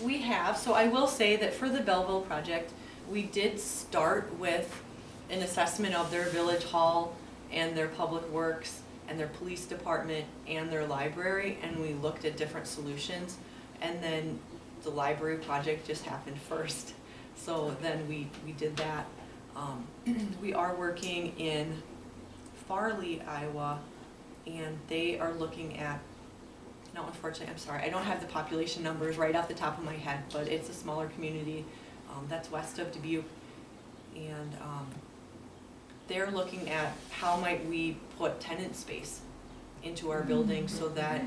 We have, so I will say that for the Belleville project, we did start with an assessment of their village hall and their public works and their police department and their library, and we looked at different solutions. And then the library project just happened first. So then we did that. We are working in Farley, Iowa, and they are looking at, no, unfortunately, I'm sorry, I don't have the population numbers right off the top of my head, but it's a smaller community that's west of Dubuque. And they're looking at how might we put tenant space into our building so that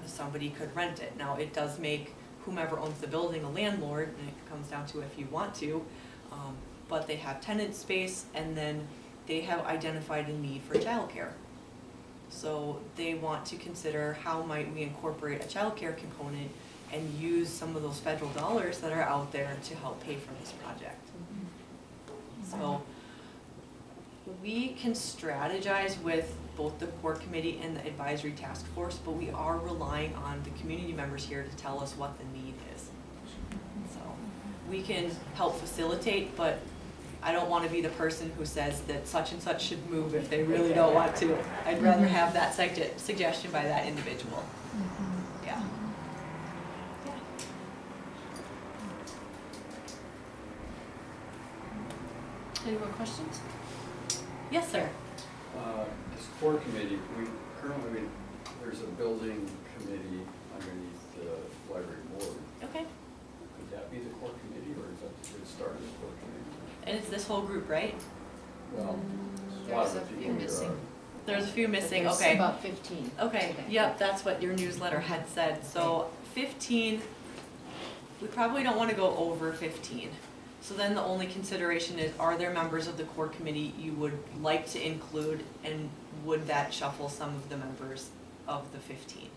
somebody could rent it. Now, it does make whomever owns the building a landlord, and it comes down to if you want to, but they have tenant space, and then they have identified a need for childcare. So they want to consider how might we incorporate a childcare component and use some of those federal dollars that are out there to help pay for this project. So we can strategize with both the core committee and the advisory task force, but we are relying on the community members here to tell us what the need is. So we can help facilitate, but I don't want to be the person who says that such and such should move if they really don't want to. I'd rather have that suggestion by that individual. Yeah. Yeah. Any more questions? Yes, sir. This core committee, there's a building committee underneath the library board. Okay. Could that be the core committee, or is that the good start of the core committee? And it's this whole group, right? Well, a lot There's of a the few people here missing. are. There's a few missing, There's okay. about 15. Okay, today. yep, that's what your newsletter had said. So 15, we probably don't want to go over 15. So then the only consideration is, are there members of the core committee you would like to include, and would that shuffle some of the members of the 15?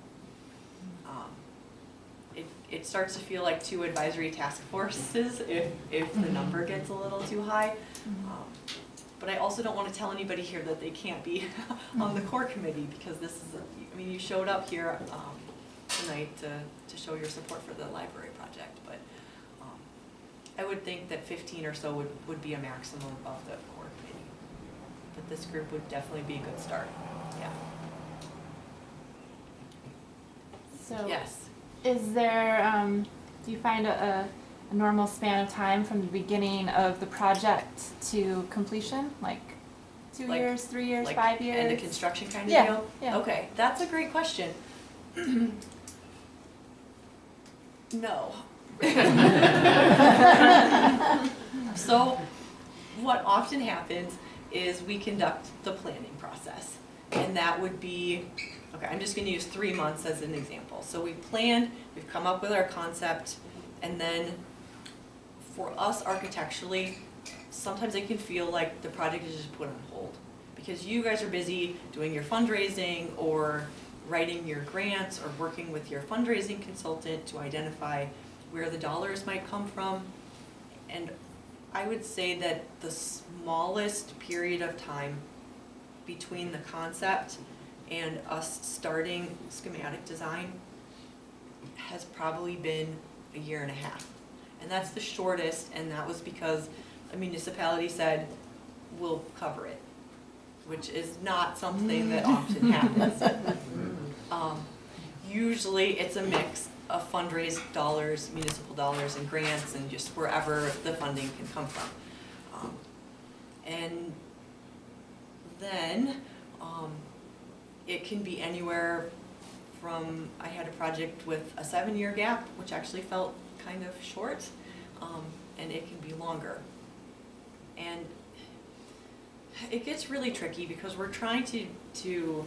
It starts to feel like 2 advisory task forces if the number gets a little too high. But I also don't want to tell anybody here that they can't be on the core committee, because this is, I mean, you showed up here tonight to show your support for the library project, but I would think that 15 or so would be a maximum of the core committee. But this group would definitely be a good start, yeah. So Yes. is there, do you find a normal span of time from the beginning of the project to completion? Like 2 Like- years, 3 years, Like 5 years? end of construction kind of Yeah, deal? yeah. Okay, that's a great question. No. So what often happens is we conduct the planning process, and that would be, okay, I'm just gonna use 3 months as an example. So we plan, we've come up with our concept, and then for us architecturally, sometimes it can feel like the project is just put on hold, because you guys are busy doing your fundraising or writing your grants or working with your fundraising consultant to identify where the dollars might come from. And I would say that the smallest period of time between the concept and us starting schematic design has probably been a year and a half. And that's the shortest, and that was because a municipality said, we'll cover it, which is not something that often happens. Usually it's a mix of fundraised dollars, municipal dollars, and grants, and just wherever the funding can come from. And then it can be anywhere from, I had a project with a 7-year gap, which actually felt kind of short, and it can be longer. And it gets really tricky because we're trying to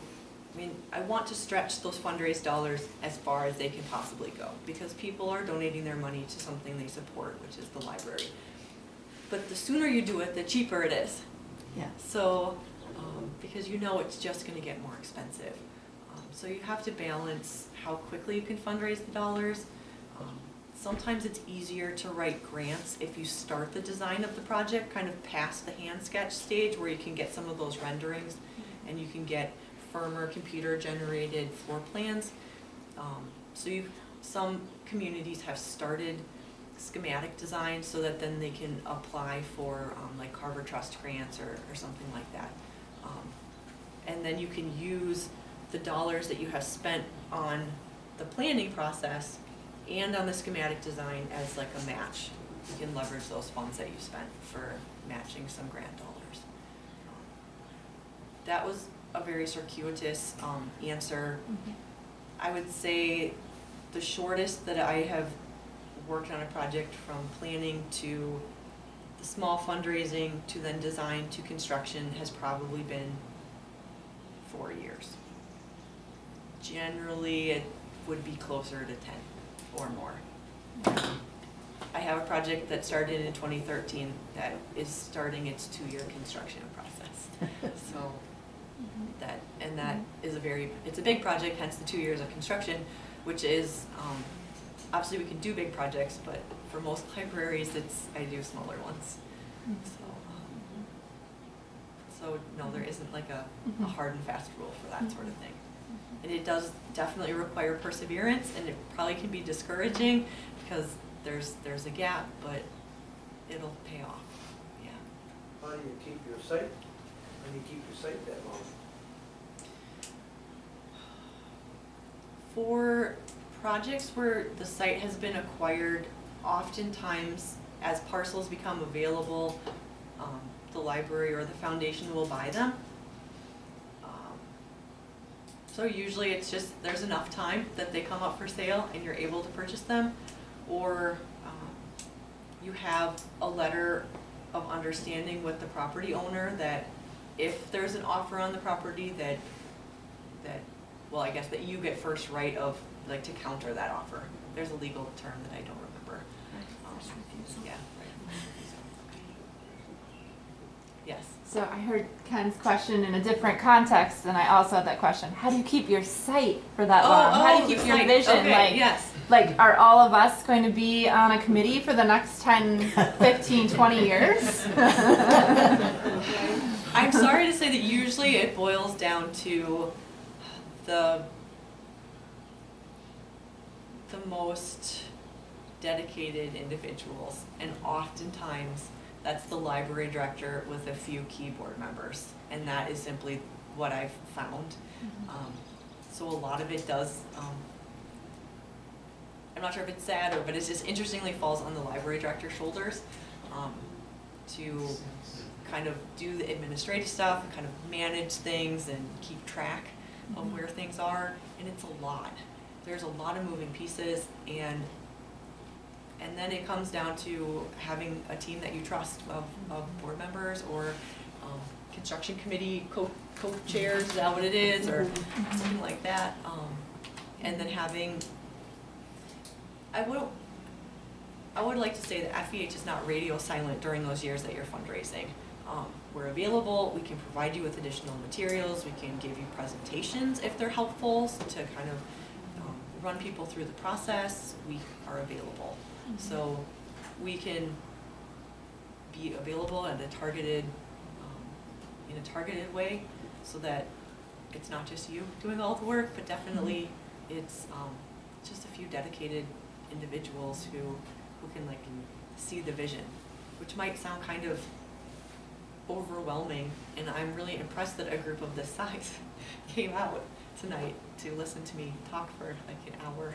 I mean, I want to stretch those fundraise dollars as far as they can possibly go, because people are donating their money to something they support, which is the library. But the sooner you do it, the cheaper it is. Yes. So, because you know it's just gonna get more expensive. So you have to balance how quickly you can fundraise the dollars. Sometimes it's easier to write grants if you start the design of the project kind of past the hand sketch stage, where you can get some of those renderings and you can get firmer computer generated floor plans. Some communities have started schematic design so that then they can apply for like Carver Trust grants or something like that. And then you can use the dollars that you have spent on the planning process and on the schematic design as like a match. You can leverage those funds that you spent for matching some grant dollars. That was a very circuitous answer. Mm-hmm. I would say the shortest that I have worked on a project, from planning to the small fundraising to then design to construction, has probably been 4 years. Generally, it would be closer to 10 or more. I have a project that started in 2013 that is starting its 2-year construction process. So that is it's a big project, hence the 2 years of construction, which is, obviously we can do big projects, but for most libraries, I do smaller ones. So no, there isn't like a hard and fast rule for that sort of thing. And it does definitely require perseverance, and it probably can be discouraging because there's a gap, but it'll pay off. Yeah. How do you keep your site? How do you keep your site that long? For projects where the site has been acquired, oftentimes as parcels become available, the library or the foundation will buy them. So usually it's just, there's enough time that they come up for sale and you're able to purchase them, or you have a letter of understanding with the property owner that if there's an offer on the property that you get first right of, like, to counter that offer. There's a legal term that I don't remember. Yeah, right. Yes. So I heard Ken's question in a different context, and I also had that question. How do you keep your sight for that long? How do you keep your vision? Okay, yes. Like, are all of us going to be on a committee for the next 10, 15, 20 years? I'm sorry to say that usually it boils down to the most dedicated individuals, and oftentimes that's the library director with a few keyboard members, and that is simply what I've found. So a lot of it does, I'm not sure if it's sad, but it just interestingly falls on the library director's shoulders to kind of do the administrative stuff and kind of manage things and keep track of where things are, and it's a lot. There's a lot of moving pieces, and then it comes down to having a team that you trust of board members or construction committee co-chairs, is that what it is, or something like that. And then having, I would like to say that FEH is not radio silent during those years that you're fundraising. We're available, we can provide you with additional materials, we can give you presentations if they're helpful to kind of run people through the process. We are available. So we can be available at a targeted, in a targeted way, so that it's not just you doing all the work, but definitely it's just a few dedicated individuals who can like see the vision, which might sound kind of overwhelming, and I'm really impressed that a group of this size came out tonight to listen to me talk for like an hour.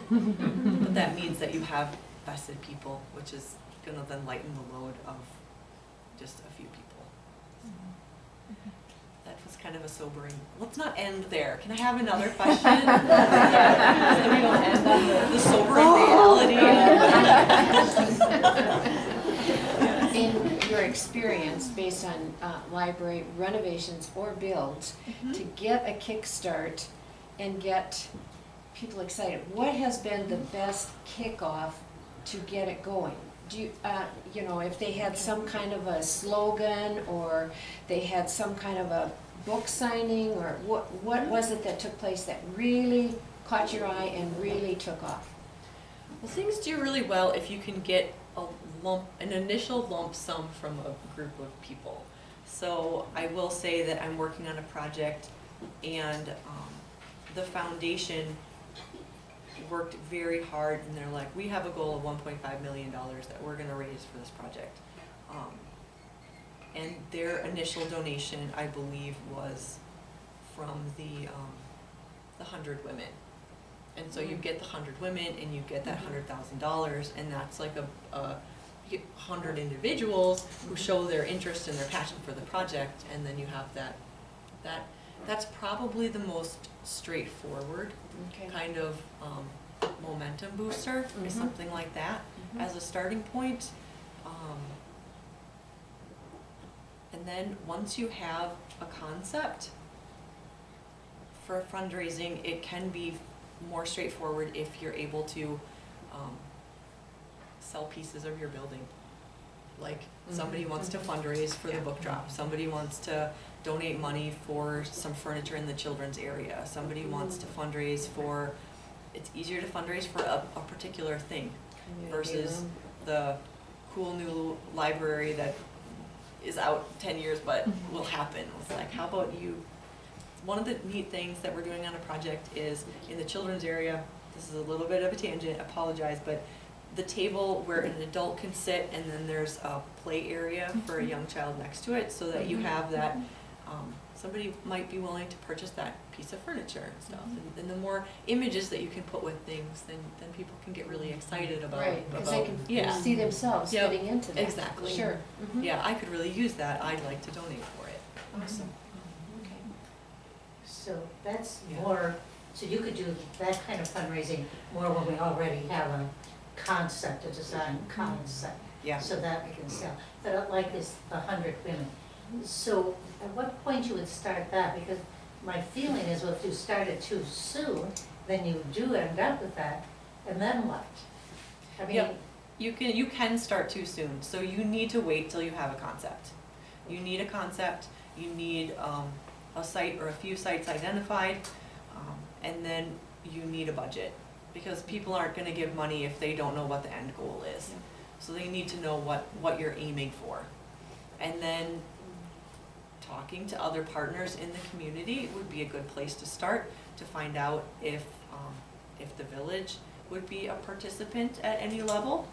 But that means that you have vested people, which is going to then lighten the load of just a few people. That was kind of a sobering. Let's not end there. Can I have another question? So we don't end on the sobering reality. In your experience, is based on library renovations or builds Mm-hmm. to get a kickstart and get people excited. What has been the best kickoff to get it going? Do you, you know, if they had some kind of a slogan, or they had some kind of a book signing, or what was it that took place that really caught your eye and really took off? Well, things do really well if you can get an initial lump sum from a group of people. So I will say that I'm working on a project, and the foundation worked very hard, and they're like, we have a goal of $1.5 million that we're gonna raise for this project. And their initial donation, I believe, was from the 100 women. And so you get the 100 women, and you get that $100,000, and that's like you get 100 individuals who show their interest and their passion for the project, and then you have that's probably the most straightforward Okay. kind of momentum booster, is Mhm. something like that Mhm. as a starting point. And then once you have a concept for fundraising, it can be more straightforward if you're able to sell pieces of your building. Like, somebody wants to fundraise for the book drop, somebody wants to donate money for some furniture in the children's area, somebody wants to fundraise for, it's easier to fundraise for a particular thing versus the cool new library that is out 10 years but will happen. It's like, how about you, one of the neat things that we're doing on a project is in the children's area, this is a little bit of a tangent, apologize, but the table where an adult can sit, and then there's a play area for a young child next to it, so that you have that, somebody might be willing to purchase that piece of furniture and stuff. And the more images that you can put with things, then people can get really excited about. Right, because they yeah. can see themselves Yep, fitting into that. exactly. Sure. Mhm. Yeah, I could really use that, I'd like to donate for it. Awesome. Okay. So that's Yeah. more, so you could do that kind of fundraising more when we already have a concept, a design concept, Yeah. so that we can sell. But like this, the 100 women. So at what point you would start that? Because my feeling is, well, if you start it too soon, then you do end up with that, and then what? I mean, Yep. You can start too soon, so you need to wait till you have a concept. You need a concept, you need a site or a few sites identified, and then you need a budget. Because people aren't gonna give money if they don't know what the end goal is. So they need to know what you're aiming for. And then talking to other partners in the community would be a good place to start, to find out if the village would be a participant at any level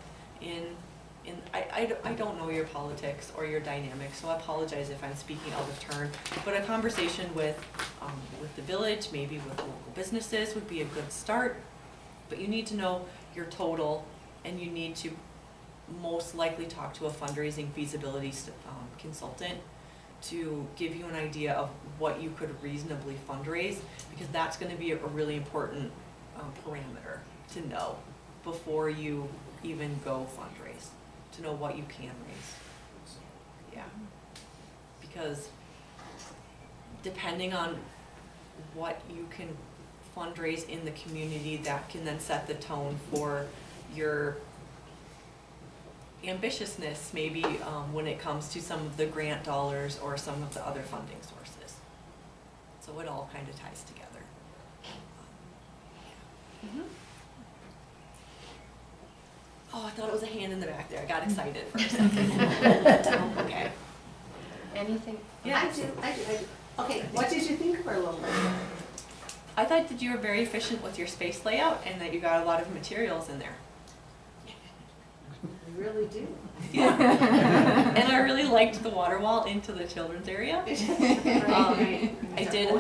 I don't know your politics or your dynamics, so I apologize if I'm speaking out of turn, but a conversation with the village, maybe with local businesses would be a good start. But you need to know your total, and you need to most likely talk to a fundraising feasibility consultant to give you an idea of what you could reasonably fundraise, because that's gonna be a really important parameter to know before you even go fundraise, to know what you can raise. Yeah. Because depending on what you can fundraise in the community, that can then set the tone for your ambitiousness, maybe when it comes to some of the grant dollars or some of the other funding sources. So it all kind of ties together. Oh, I thought it was a hand in the back there. I got excited for a second. Okay. Anything? Yeah. I do. Okay, what did you think of our little list? I thought that you were very efficient with your space layout and that you got a lot of materials in there. I really do. Yeah. And I really liked the water wall into the children's area. I did.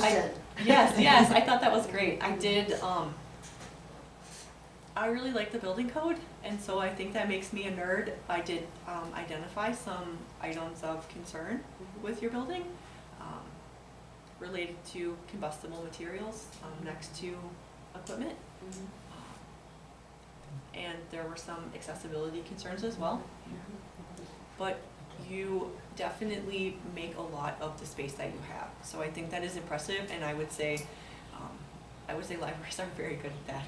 Yes, I thought that was great. I really like the building code, and so I think that makes me a nerd. I did identify some items of concern with your building related to combustible materials next to equipment. And there were some accessibility concerns as well. But you definitely make a lot of the space that you have. So I think that is impressive, and I would say libraries are very good at that.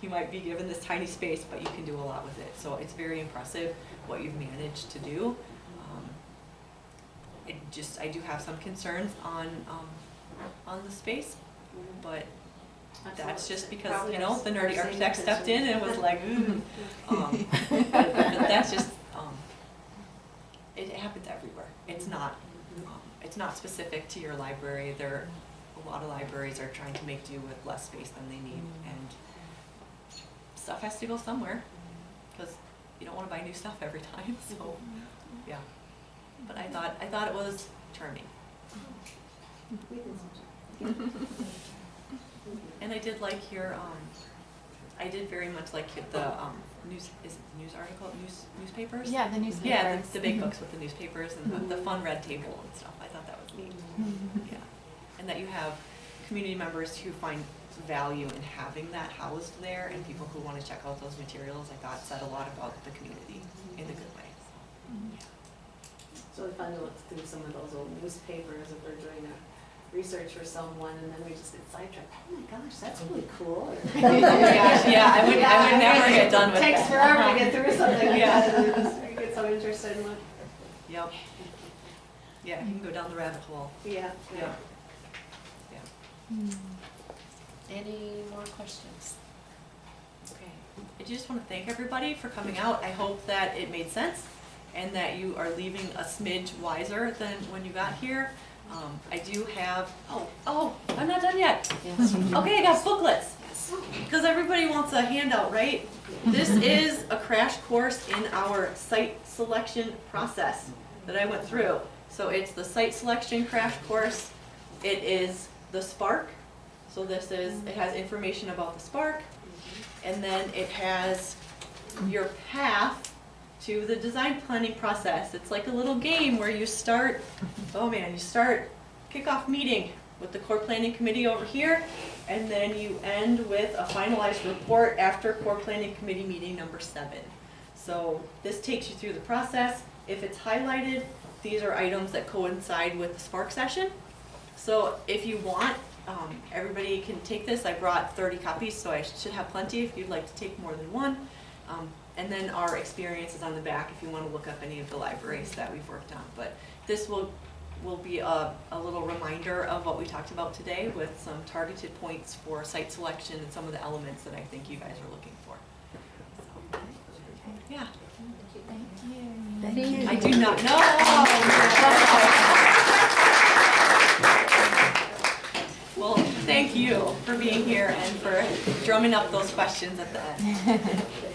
You might be given this tiny space, but you can do a lot with it. So it's very impressive what you've managed to do. I do have some concerns on the space, but that's just because, you know, the nerdy architect stepped in and was like, ooh. But that's just, it happens everywhere. It's not specific to your library. A lot of libraries are trying to make do with less space than they need, and stuff has to go somewhere, because you don't want to buy new stuff every time. So, yeah. But I thought it was charming. And I did like your, I did very much like the newspapers? Yeah, the newspapers. Yeah, the big books with the newspapers and the fun red table and stuff. I thought that was neat. Yeah. And that you have community members who find value in having that housed there, and people who want to check out those materials, I thought said a lot about the community in a good way. It's really fun to look through some of those old newspapers if we're doing a research for someone, and then we just get sidetracked. Oh my gosh, that's really cool. Or, Oh my gosh, yeah, I would never get done with it takes that. forever to get through something like Yeah. that, and then just, you get so interested in what. Yep. Yeah, you can go down the rabbit hole. Yeah. Yeah. Any more questions? Okay. I just want to thank everybody for coming out. I hope that it made sense and that you are leaving a smidge wiser than when you got here. I do have, oh, I'm not done yet. Okay, I got booklets. Because everybody wants a handout, right? This is a crash course in our site selection process that I went through. So it's the site selection crash course. It is the Spark. So this is, it has information about the Spark. And then it has your path to the design planning process. It's like a little game where you start, you start kickoff meeting with the core planning committee over here, and then you end with a finalized report after core planning committee meeting number 7. So this takes you through the process. If it's highlighted, these are items that coincide with the Spark session. So if you want, everybody can take this. I brought 30 copies, so I should have plenty if you'd like to take more than one. And then our experience is on the back if you want to look up any of the libraries that we've worked on. But this will be a little reminder of what we talked about today with some targeted points for site selection and some of the elements that I think you guys are looking for. So, yeah. Thank you. I do not know. Well, thank you for being here and for drumming up those questions at the end.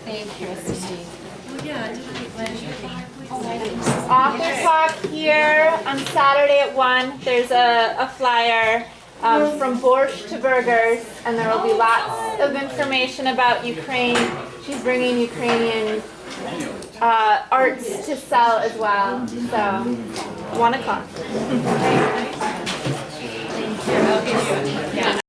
Thank you, Christy. Oh, yeah, Author talk here on Saturday at 1. There's a flyer from borscht to burgers, and there will be lots of information about Ukraine. She's bringing Ukrainian arts to sell as well. So 1 o'clock. Thank you.